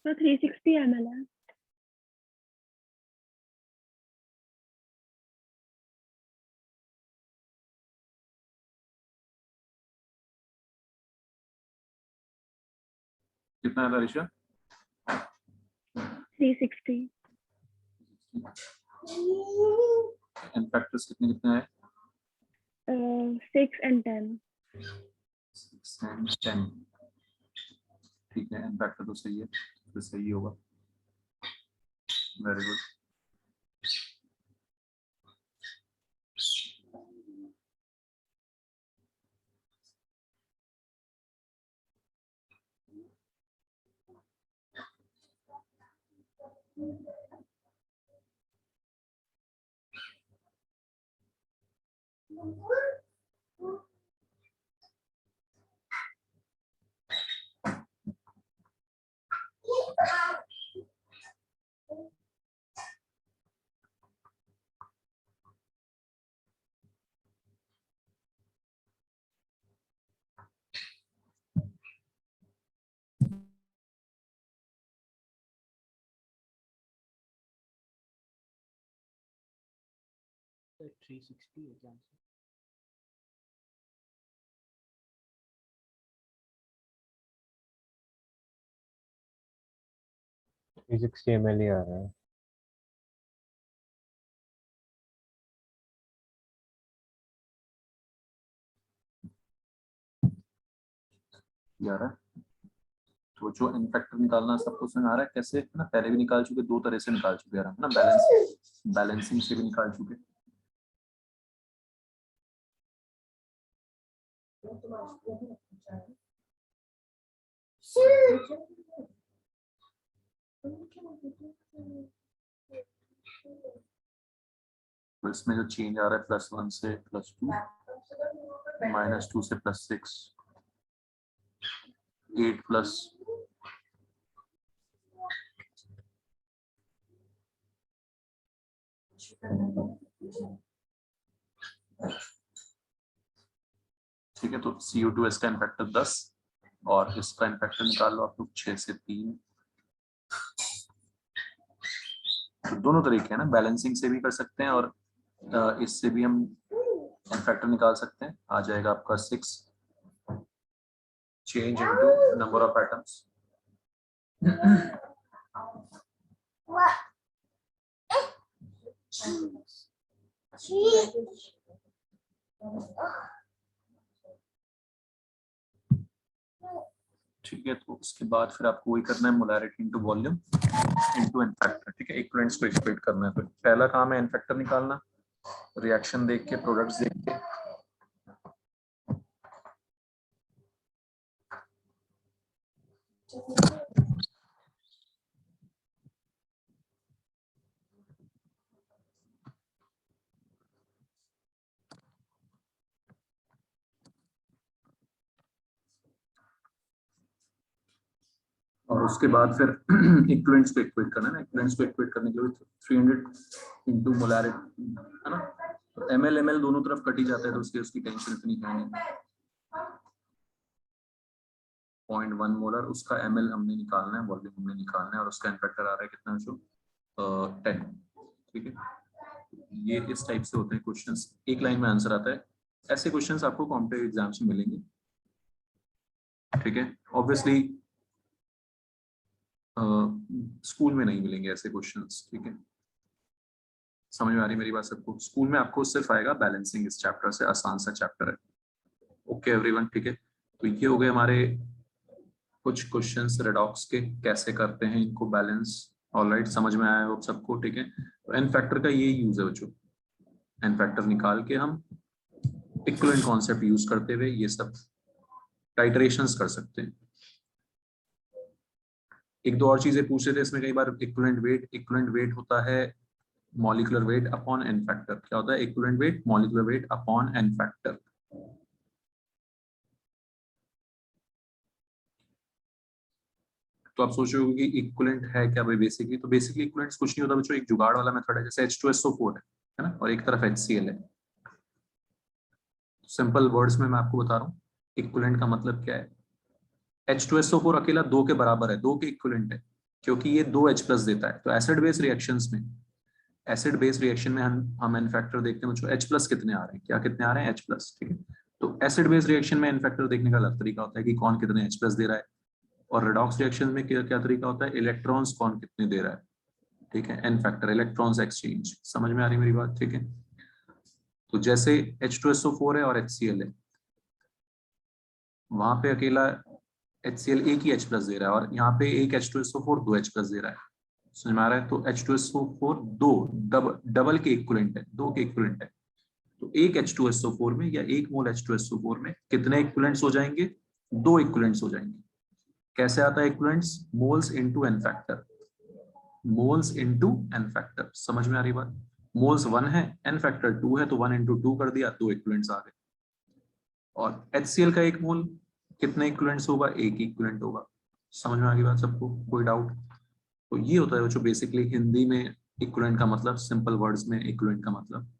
तो 360 ml है। कितना है ऋषा? 360. एन फैक्टर्स कितने कितने है? 6 and 10. 6 and 10. ठीक है, एन फैक्टर तो सही है, तो सही होगा। Very good. तो 360 है क्या आंसर? थ्री 360 ml ही आ रहा है। यार तो जो एन फैक्टर निकालना सबको समझ आ रहा है कैसे, है ना? पहले भी निकाल चुके, दो तरह से निकाल चुके यार हम, ना बैलेंसिंग से भी निकाल चुके। तो इसमें जो चेंज आ रहा है +1 से +2, -2 से +6, 8 प्लस ठीक है। तो CO2S का इनफैक्टर 10 और इसका इनफैक्टर निकाल लो आप लोग 6 से 3। तो दोनों तरीके हैं ना, बैलेंसिंग से भी कर सकते हैं और इससे भी हम इनफैक्टर निकाल सकते हैं। आ जाएगा आपका 6 change into number of atoms. ठीक है, तो उसके बाद फिर आपको वही करना है, molarity into volume into n-factor. ठीक है, इक्विवेलेंट्स को इक्वेट करना है। तो पहला काम है इनफैक्टर निकालना, रिएक्शन देख के, प्रोडक्ट्स देख के। और उसके बाद फिर इक्विवेलेंट्स को इक्वेट करना है ना। इक्विवेलेंट्स को इक्वेट करने के लिए 300 इनटू मोलैरिटी, है ना। तो ml दोनों तरफ कट ही जाता है, तो उसकी टेंशन इतनी है नहीं। 0.1 मोलर उसका ml हमने निकालना है, वॉल्यूम हमने निकालना है, और उसका इनफैक्टर आ रहा है कितना जो 10। ठीक है, ये इस टाइप से होते हैं क्वेश्चंस, एक लाइन में आंसर आता है। ऐसे क्वेश्चंस आपको कॉम्पिटिटिव एग्जाम्स में मिलेंगे। ठीक है, ऑब्वियसली स्कूल में नहीं मिलेंगे ऐसे क्वेश्चंस। ठीक है, समझ में आ रही मेरी बात सबको? स्कूल में आपको सिर्फ आएगा बैलेंसिंग, इस चैप्टर से, आसान सा चैप्टर है। ओके एवरीवन, ठीक है। तो ये हो गए हमारे कुछ क्वेश्चंस रेडॉक्स के, कैसे करते हैं इनको बैलेंस। ऑलराइट, समझ में आया हो सबको? ठीक है, तो एन फैक्टर का ये यूज है बच्चों, एन फैक्टर निकाल के हम इक्विवेलेंट कॉन्सेप्ट यूज करते हुए ये सब टाइटरेशंस कर सकते हैं। एक दो और चीजें पूछ रहे थे इसमें कई बार, इक्विवेलेंट वेट होता है molecular weight upon n factor. क्या होता है? Equivalent weight molecular weight upon n factor. तो आप सोच रहे हो कि इक्विवेलेंट है क्या भाई? बेसिकली तो बेसिकली इक्विवेलेंट्स कुछ नहीं होता बच्चों, एक जुगाड़ वाला मेथड है। जैसे H2SO4 है ना, और एक तरफ HCl है। सिंपल वर्ड्स में मैं आपको बता रहा हूँ इक्विवेलेंट का मतलब क्या है। H2SO4 अकेला 2 के बराबर है, 2 के इक्विवेलेंट है, क्योंकि ये 2 H+ देता है। तो एसिड बेस रिएक्शंस में, एसिड बेस रिएक्शन में हम एन फैक्टर देखते हैं बच्चों, H+ कितने आ रहे हैं, क्या कितने आ रहे हैं? H+। ठीक है, तो एसिड बेस रिएक्शन में एन फैक्टर देखने का अलग तरीका होता है कि कौन कितने H+ दे रहा है। और रिडॉक्स रिएक्शन में क्या क्या तरीका होता है, इलेक्ट्रॉन्स कौन कितने दे रहा है, ठीक है, एन फैक्टर, इलेक्ट्रॉन्स एक्सचेंज। समझ में आ रही मेरी बात, ठीक है। तो जैसे H2SO4 है और HCl है, वहां पे अकेला HCl एक ही H प्लस दे रहा है, और यहाँ पे एक H2SO4 दो H प्लस दे रहा है। समझ में आ रहा है? तो H2SO4 दो डबल के इक्विवेलेंट है, दो के इक्विवेलेंट है। तो एक H2SO4 में या एक मोल H2SO4 में कितने इक्विवेलेंट्स हो जाएंगे, दो इक्विवेलेंट्स हो जाएंगे। कैसे आता है equivalents, moles into n factor, moles into n factor. समझ में आ रही बात? मोल्स 1 है, एन फैक्टर 2 है, तो 1 इंटू 2 कर दिया, दो इक्विवेलेंट्स आ गए। और HCl का एक मोल कितने इक्विवेलेंट्स होगा, एक ही इक्विवेलेंट होगा। समझ में आ गई बात सबको, कोई डाउट? तो ये होता है जो बेसिकली हिंदी में इक्विवेलेंट का मतलब, सिंपल वर्ड्स में इक्विवेलेंट का मतलब।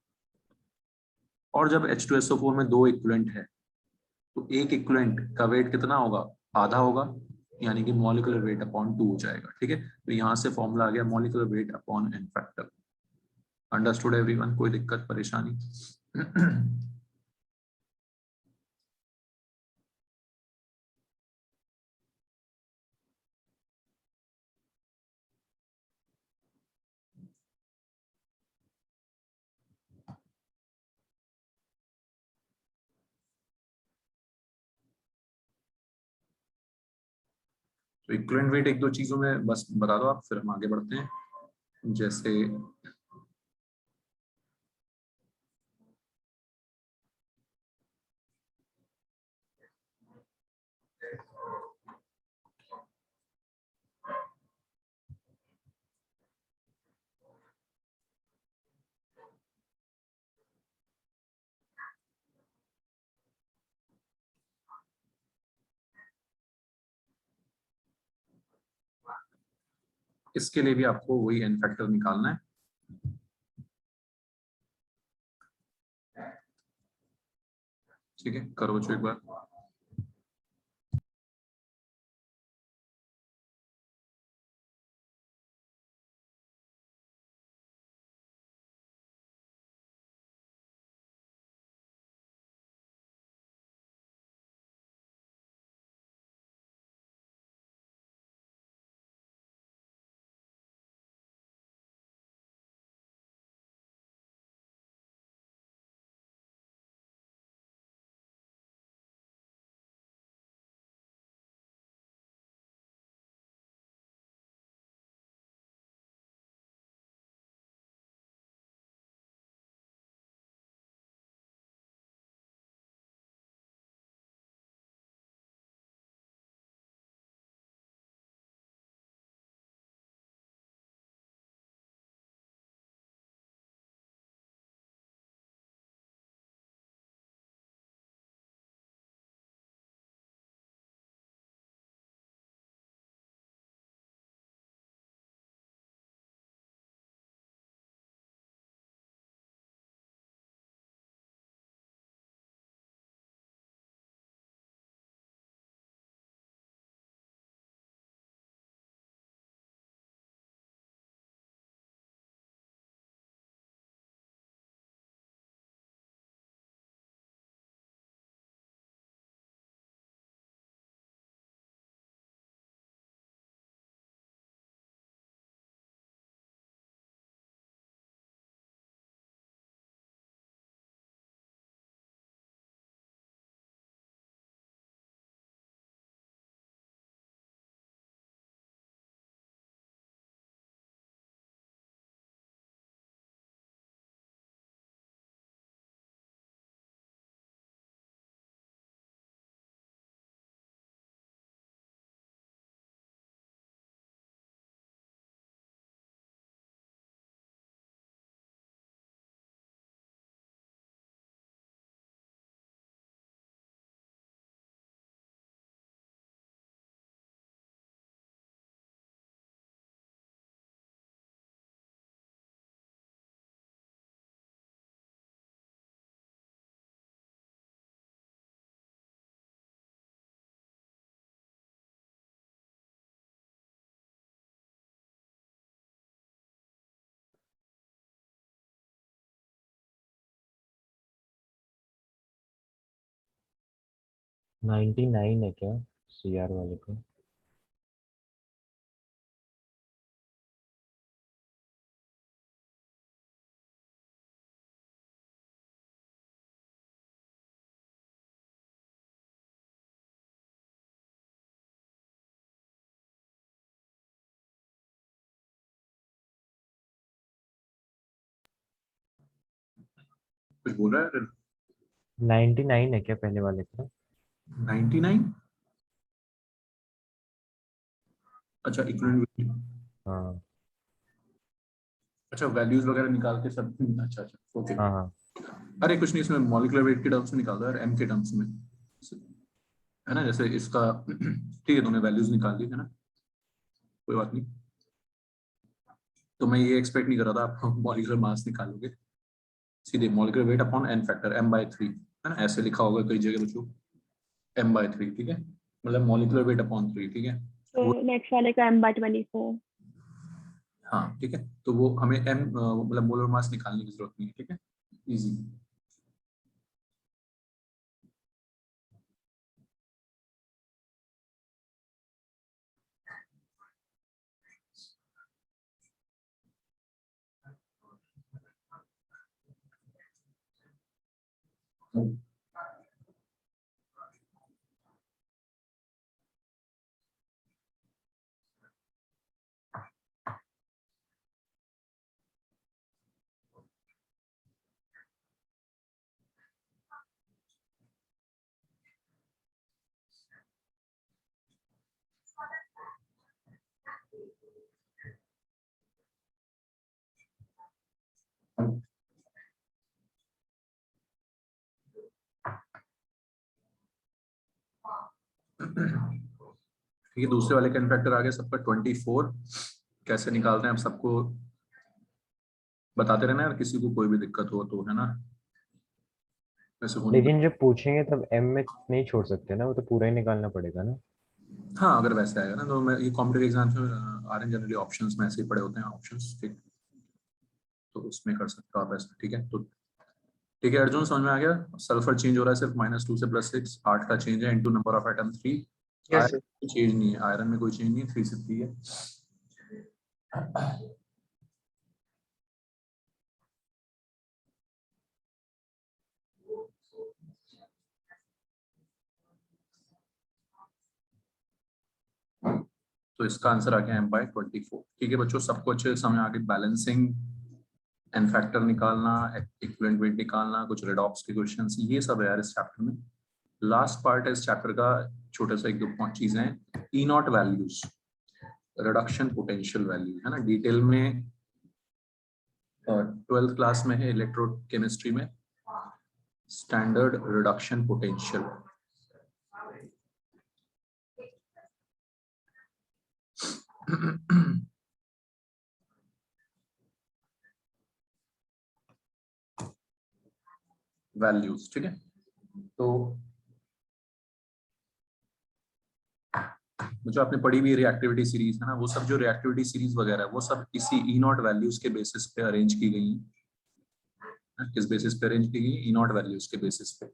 और जब H2SO4 में दो इक्विवेलेंट है, तो एक इक्विवेलेंट का वेट कितना होगा, आधा होगा, यानी कि मॉलिक्यूलर वेट अपॉन 2 हो जाएगा, ठीक है। तो यहाँ से फॉर्मूला आ गया molecular weight upon n factor. Understood everyone, कोई दिक्कत परेशानी? तो इक्विवेलेंट वेट एक दो चीजों में बस बता दो आप, फिर हम आगे बढ़ते हैं। जैसे इसके लिए भी आपको वही एन फैक्टर निकालना है। ठीक है, करो जो एक बार। नाइन्टी नाइन है क्या CR वाले को? कुछ बोल रहा है? 99 है क्या पहले वाले का? 99? अच्छा, इक्विवेलेंट। हाँ अच्छा, वैल्यूज वगैरह निकाल के सब। अच्छा अच्छा, ओके। हाँ हाँ। अरे कुछ नहीं, इसमें मॉलिक्यूलर वेट के टर्म्स में निकाल दो यार, एम के टर्म्स में, है ना? जैसे इसका ठीक है, तुमने वैल्यूज निकाल दी है ना, कोई बात नहीं। तो मैं ये एक्सपेक्ट नहीं कर रहा था आप मॉलिक्यूलर मास निकालोगे, सीधे molecular weight upon n factor m/3, है ना? ऐसे लिखा होगा कई जगह बच्चों, m/3, ठीक है, मतलब मॉलिक्यूलर वेट अपॉन 3, ठीक है। तो वो नेक्स्ट वाले का m/24। हाँ ठीक है, तो वो हमें m मतलब मोलर मास निकालने की जरूरत नहीं है, ठीक है, इजी। ठीक है, दूसरे वाले का n फैक्टर आ गया सबका 24। कैसे निकालते हैं आप सबको बताते रहना यार, किसी को कोई भी दिक्कत हो तो, है ना? वैसे हो नहीं लेकिन जब पूछेंगे तब एम में नहीं छोड़ सकते ना, वो तो पूरा ही निकालना पड़ेगा ना। हाँ, अगर वैसे आएगा ना, तो मैं ये कॉम्पिटेटिव एग्जाम्स में आर एन जनरली ऑप्शंस में ऐसे ही पड़े होते हैं ऑप्शंस, ठीक, तो उसमें कर सकते हो आप ऐसा, ठीक है। तो ठीक है अर्जुन, समझ में आ गया? सल्फर चेंज हो रहा है सिर्फ -2 से +6, 8 का चेंज है, into number of atom 3। Yes iron sir. में चेंज नहीं है, आयरन में कोई चेंज नहीं है, 3 से 3 है। तो इसका आंसर आ गया m/24। ठीक है बच्चों, सबको अच्छे से समझ आ गई? बैलेंसिंग, एन फैक्टर निकालना, इक्विवेलेंट वेट निकालना, कुछ रेडॉक्स के क्वेश्चंस, ये सब है यार इस चैप्टर में। लास्ट पार्ट है इस चैप्टर का, छोटा सा 1-2 चीजें हैं। E naught values, reduction potential value, है ना? डिटेल में 12th क्लास में है इलेक्ट्रोकेमिस्ट्री में, स्टैंडर्ड रिडक्शन पोटेंशियल। वैल्यूज, ठीक है। तो जो आपने पढ़ी हुई रिएक्टिविटी सीरीज है ना, वो सब जो रिएक्टिविटी सीरीज वगैरह है, वो सब इसी ई नॉट वैल्यूज के बेसिस पे अरेंज की गई है। किस बेसिस पे अरेंज की गई? ई नॉट वैल्यूज के बेसिस पे।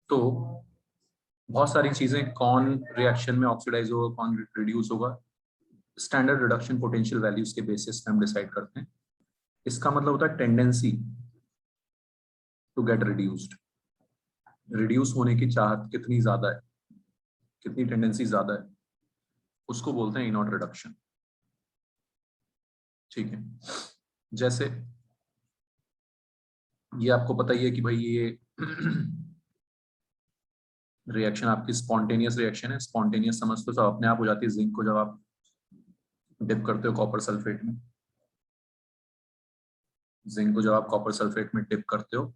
तो बहुत सारी चीजें, कौन रिएक्शन में ऑक्सीडाइज होगा, कौन रिड्यूस होगा, स्टैंडर्ड रिडक्शन पोटेंशियल वैल्यूज के बेसिस पे हम डिसाइड करते हैं। इसका मतलब होता है tendency to get reduced, reduce होने की चाहत कितनी ज्यादा है, कितनी टेंडेंसी ज्यादा है, उसको बोलते हैं ई नॉट रिडक्शन, ठीक है। जैसे ये आपको पता ही है कि भाई ये रिएक्शन आपकी स्पॉन्टेनियस रिएक्शन है। स्पॉन्टेनियस समझते हो, सब अपने आप हो जाती है। जिंक को जब आप डिप करते हो कॉपर सल्फेट में, जिंक को जब आप कॉपर सल्फेट में डिप करते हो,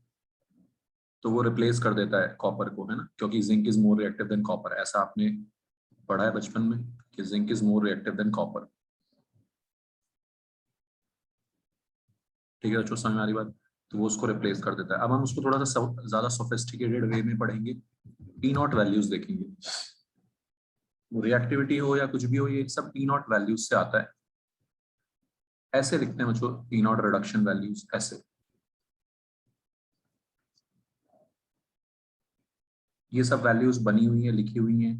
तो वो रिप्लेस कर देता है कॉपर को, है ना? क्योंकि zinc is more reactive than copper, ऐसा आपने पढ़ा है बचपन में कि zinc is more reactive than copper, ठीक है? जो समझ में आ रही बात, तो वो उसको रिप्लेस कर देता है। अब हम उसको थोड़ा सा ज्यादा सोफिस्टिकेटेड वे में पढ़ेंगे, ई नॉट वैल्यूज देखेंगे। वो रिएक्टिविटी हो या कुछ भी हो, ये सब ई नॉट वैल्यूज से आता है। ऐसे लिखते हैं बच्चों, ई नॉट रिडक्शन वैल्यूज ऐसे। ये सब वैल्यूज बनी हुई है, लिखी हुई हैं।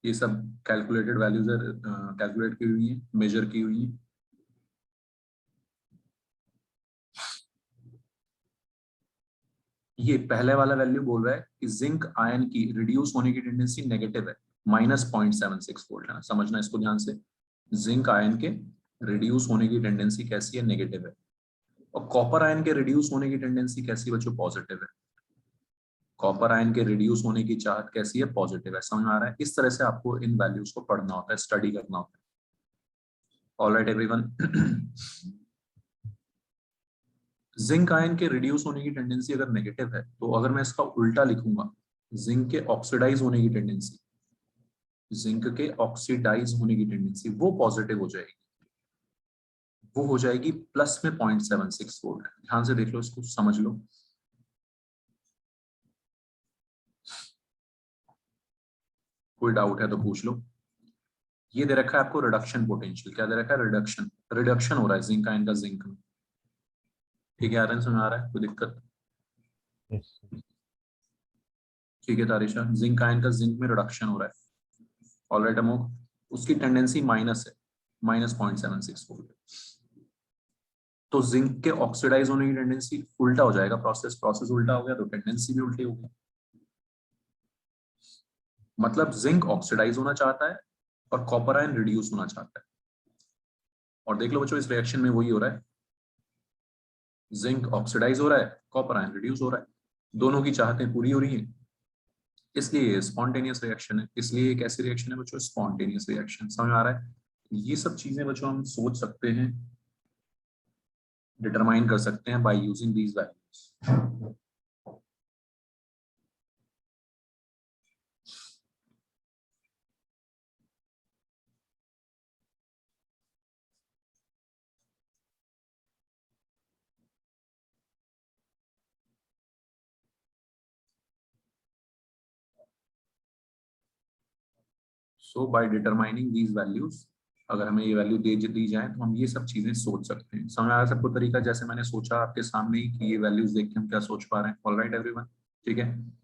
ये सब कैलकुलेटेड वैल्यूज है, कैलकुलेट की हुई है, मेजर की हुई है। ये पहले वाला वैल्यू बोल रहा है कि जिंक आयन की रिड्यूस होने की टेंडेंसी नेगेटिव है, -0.76 वोल्ट है ना, समझना इसको ध्यान से। जिंक आयन के रिड्यूस होने की टेंडेंसी कैसी है, नेगेटिव है। और कॉपर आयन के रिड्यूस होने की टेंडेंसी कैसी है बच्चों, पॉजिटिव है। कॉपर आयन के रिड्यूस होने की चाहत कैसी है, पॉजिटिव है। समझ में आ रहा है? इस तरह से आपको इन वैल्यूज को पढ़ना होता है, स्टडी करना होता है। Alright everyone. जिंक आयन के रिड्यूस होने की टेंडेंसी अगर नेगेटिव है, तो अगर मैं इसका उल्टा लिखूंगा, जिंक के ऑक्सीडाइज होने की टेंडेंसी, जिंक के ऑक्सीडाइज होने की टेंडेंसी वो पॉजिटिव हो जाएगी, वो हो जाएगी प्लस में 0.76 वोल्ट। ध्यान से देख लो, इसको समझ लो। कोई डाउट है तो पूछ लो। ये दे रखा है आपको रिडक्शन पोटेंशियल, क्या दे रखा है, रिडक्शन, रिडक्शन हो रहा है जिंक आयन का जिंक में। ठीक है आर्यन, समझ आ रहा है, कोई दिक्कत? Yes. ठीक है तारिशा, जिंक आयन का जिंक में रिडक्शन हो रहा है। ऑलराइट अमोक, उसकी टेंडेंसी माइनस है, -0.76 वोल्ट। तो जिंक के ऑक्सीडाइज होने की टेंडेंसी उल्टा हो जाएगा, प्रोसेस उल्टा हो गया तो टेंडेंसी भी उल्टी होगी। मतलब जिंक ऑक्सीडाइज होना चाहता है और कॉपर आयन रिड्यूस होना चाहता है। और देख लो बच्चों, इस रिएक्शन में वही हो रहा है, जिंक ऑक्सीडाइज हो रहा है, कॉपर आयन रिड्यूस हो रहा है, दोनों की चाहतें पूरी हो रही हैं, इसलिए ये स्पॉन्टेनियस रिएक्शन है। इसलिए एक ऐसी रिएक्शन है बच्चों, स्पॉन्टेनियस रिएक्शन। समझ आ रहा है? ये सब चीजें बच्चों हम सोच सकते हैं, डिटरमाइन कर सकते हैं by using these values. So by determining these values, अगर हमें ये वैल्यू दे दी जाए तो हम ये सब चीजें सोच सकते हैं। समझ आया सबको तरीका, जैसे मैंने सोचा आपके सामने ही कि ये वैल्यूज देख के हम क्या सोच पा रहे हैं। ऑलराइट एवरीवन, ठीक है।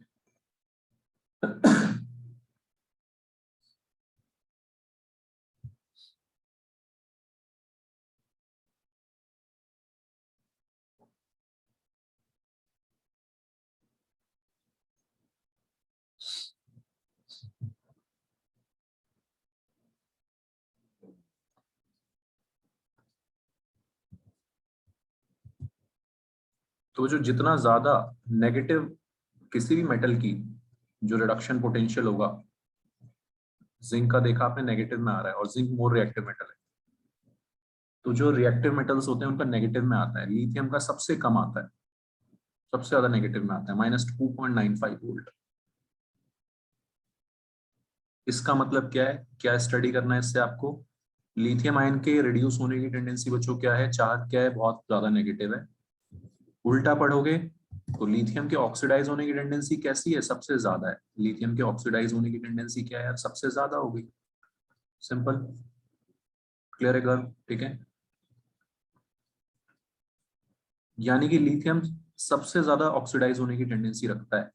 तो जो जितना ज्यादा नेगेटिव किसी भी मेटल की जो रिडक्शन पोटेंशियल होगा, जिंक का देखा आपने नेगेटिव में आ रहा है और जिंक मोर रिएक्टिव मेटल है, तो जो रिएक्टिव मेटल्स होते हैं उनका नेगेटिव में आता है। लिथियम का सबसे कम आता है, सबसे ज्यादा नेगेटिव में आता है, -2.95 वोल्ट। इसका मतलब क्या है, क्या स्टडी करना है इससे आपको? लिथियम आयन के रिड्यूस होने की टेंडेंसी बच्चों क्या है, चार्ज क्या है, बहुत ज्यादा नेगेटिव है। उल्टा पढ़ोगे तो लिथियम के ऑक्सीडाइज होने की टेंडेंसी कैसी है, सबसे ज्यादा है। लिथियम के ऑक्सीडाइज होने की टेंडेंसी क्या है, सबसे ज्यादा होगी। सिंपल, क्लियर है गर्ल? ठीक है, यानी कि लिथियम सबसे ज्यादा ऑक्सीडाइज होने की टेंडेंसी रखता है।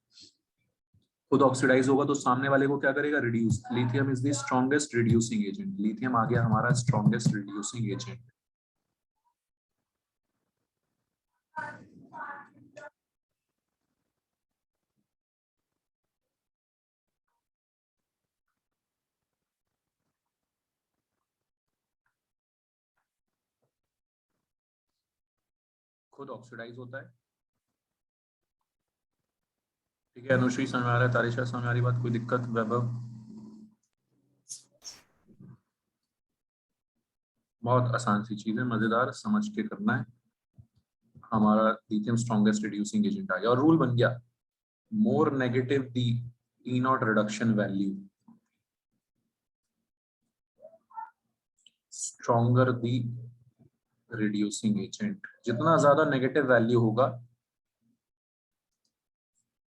खुद ऑक्सीडाइज होगा तो सामने वाले को क्या करेगा, reduce. Lithium is the strongest reducing agent. Lithium आ गया हमारा स्ट्रॉन्गेस्ट रिड्यूसिंग एजेंट। खुद ऑक्सीडाइज होता है। ठीक है अनुश्री, समझ आ रहा है? तारिशा, समझ आ रही बात? कोई दिक्कत? वैभव, बहुत आसान सी चीज है, मजेदार, समझ के करना है। हमारा लिथियम स्ट्रॉन्गेस्ट रिड्यूसिंग एजेंट आ गया और रूल बन गया, more negative the E not reduction value, stronger the reducing agent. जितना ज्यादा नेगेटिव वैल्यू होगा,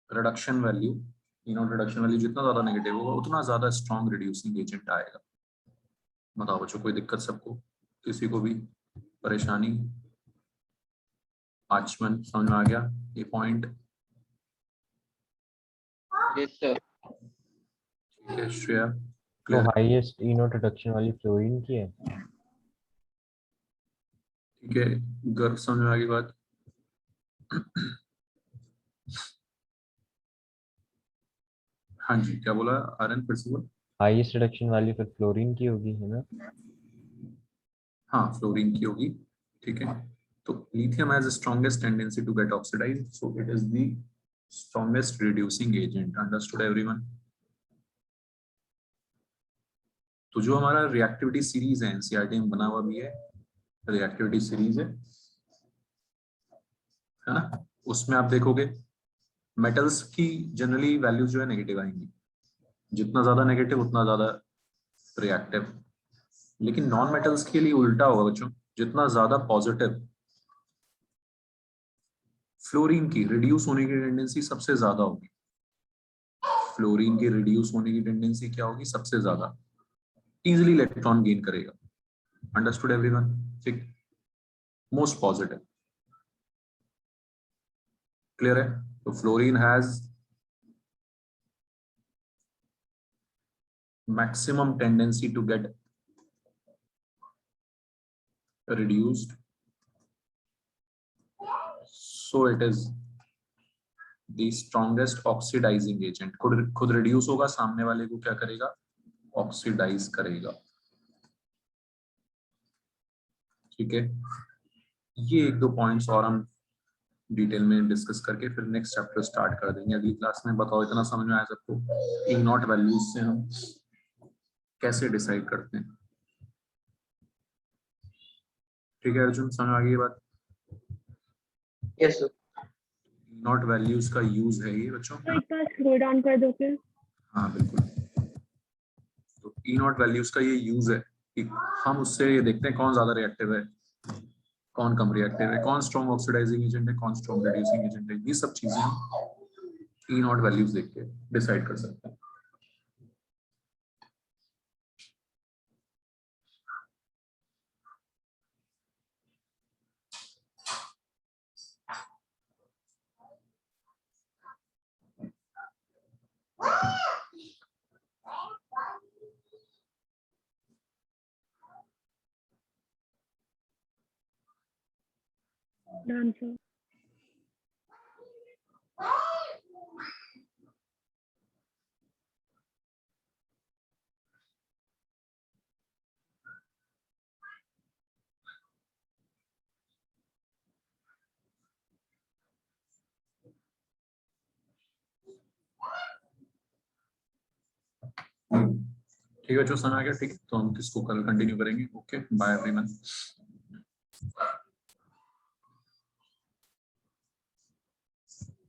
reduction value, E not reduction value जितना ज्यादा नेगेटिव होगा, उतना ज्यादा स्ट्रॉन्ग रिड्यूसिंग एजेंट आएगा। बताओ बच्चों, कोई दिक्कत सबको, किसी को भी परेशानी? आचमन, समझ में आ गया ये पॉइंट? Yes sir. ठीक है श्रेया, तो हाईएस्ट E0 रिडक्शन वाली फ्लोरीन की है। ठीक है, गर्व समझ में आ गई बात। हाँ जी, क्या बोला आर्यन, फिर से बोल। हाईएस्ट रिडक्शन वाली फिर फ्लोरीन की होगी, है ना? हाँ, फ्लोरीन की होगी। ठीक है, तो lithium has strongest tendency to get oxidised, so it is the strongest reducing agent. Understood everyone? तो जो हमारा रिएक्टिविटी सीरीज है एनसीईआरटी में बना हुआ भी है, रिएक्टिविटी सीरीज है ना, उसमें आप देखोगे मेटल्स की जनरली वैल्यूज जो है नेगेटिव आएंगी, जितना ज्यादा नेगेटिव उतना ज्यादा रिएक्टिव। लेकिन नॉन मेटल्स के लिए उल्टा होगा बच्चों, जितना ज्यादा पॉजिटिव, फ्लोरीन की रिड्यूस होने की टेंडेंसी सबसे ज्यादा होगी। फ्लोरीन की रिड्यूस होने की टेंडेंसी क्या होगी? सबसे ज्यादा, इजिली इलेक्ट्रॉन गेन करेगा। Understood everyone? ठीक, मोस्ट पॉजिटिव। क्लियर है? तो fluorine has maximum tendency to get reduced, so it is the strongest oxidizing agent। खुद reduce होगा, सामने वाले को क्या करेगा? ऑक्सीडाइज करेगा। ठीक है, ये एक दो पॉइंट्स और हम डिटेल में डिस्कस करके फिर नेक्स्ट चैप्टर स्टार्ट कर देंगे अगली क्लास में। बताओ इतना समझ में आया सबको? E0 वैल्यूज से हम कैसे डिसाइड करते हैं? ठीक है अर्जुन, समझ आ गई ये बात? Yes sir. E0 वैल्यूज का यूज है ये बच्चों। तो एक बार स्क्रोल डाउन कर दो फिर। हाँ बिल्कुल, तो E0 वैल्यूज का ये यूज है कि हम उससे ये देखते हैं कौन ज्यादा रिएक्टिव है, कौन कम रिएक्टिव है, कौन स्ट्रॉन्ग ऑक्सीडाइजिंग एजेंट है, कौन स्ट्रॉन्ग रिड्यूसिंग एजेंट है। ये सब चीजें हम E0 वैल्यूज देख के डिसाइड कर सकते हैं। Done sir. ठीक है, जो समझ आ गया? ठीक है, तो हम किसको कल कंटिन्यू करेंगे। Okay, bye everyone.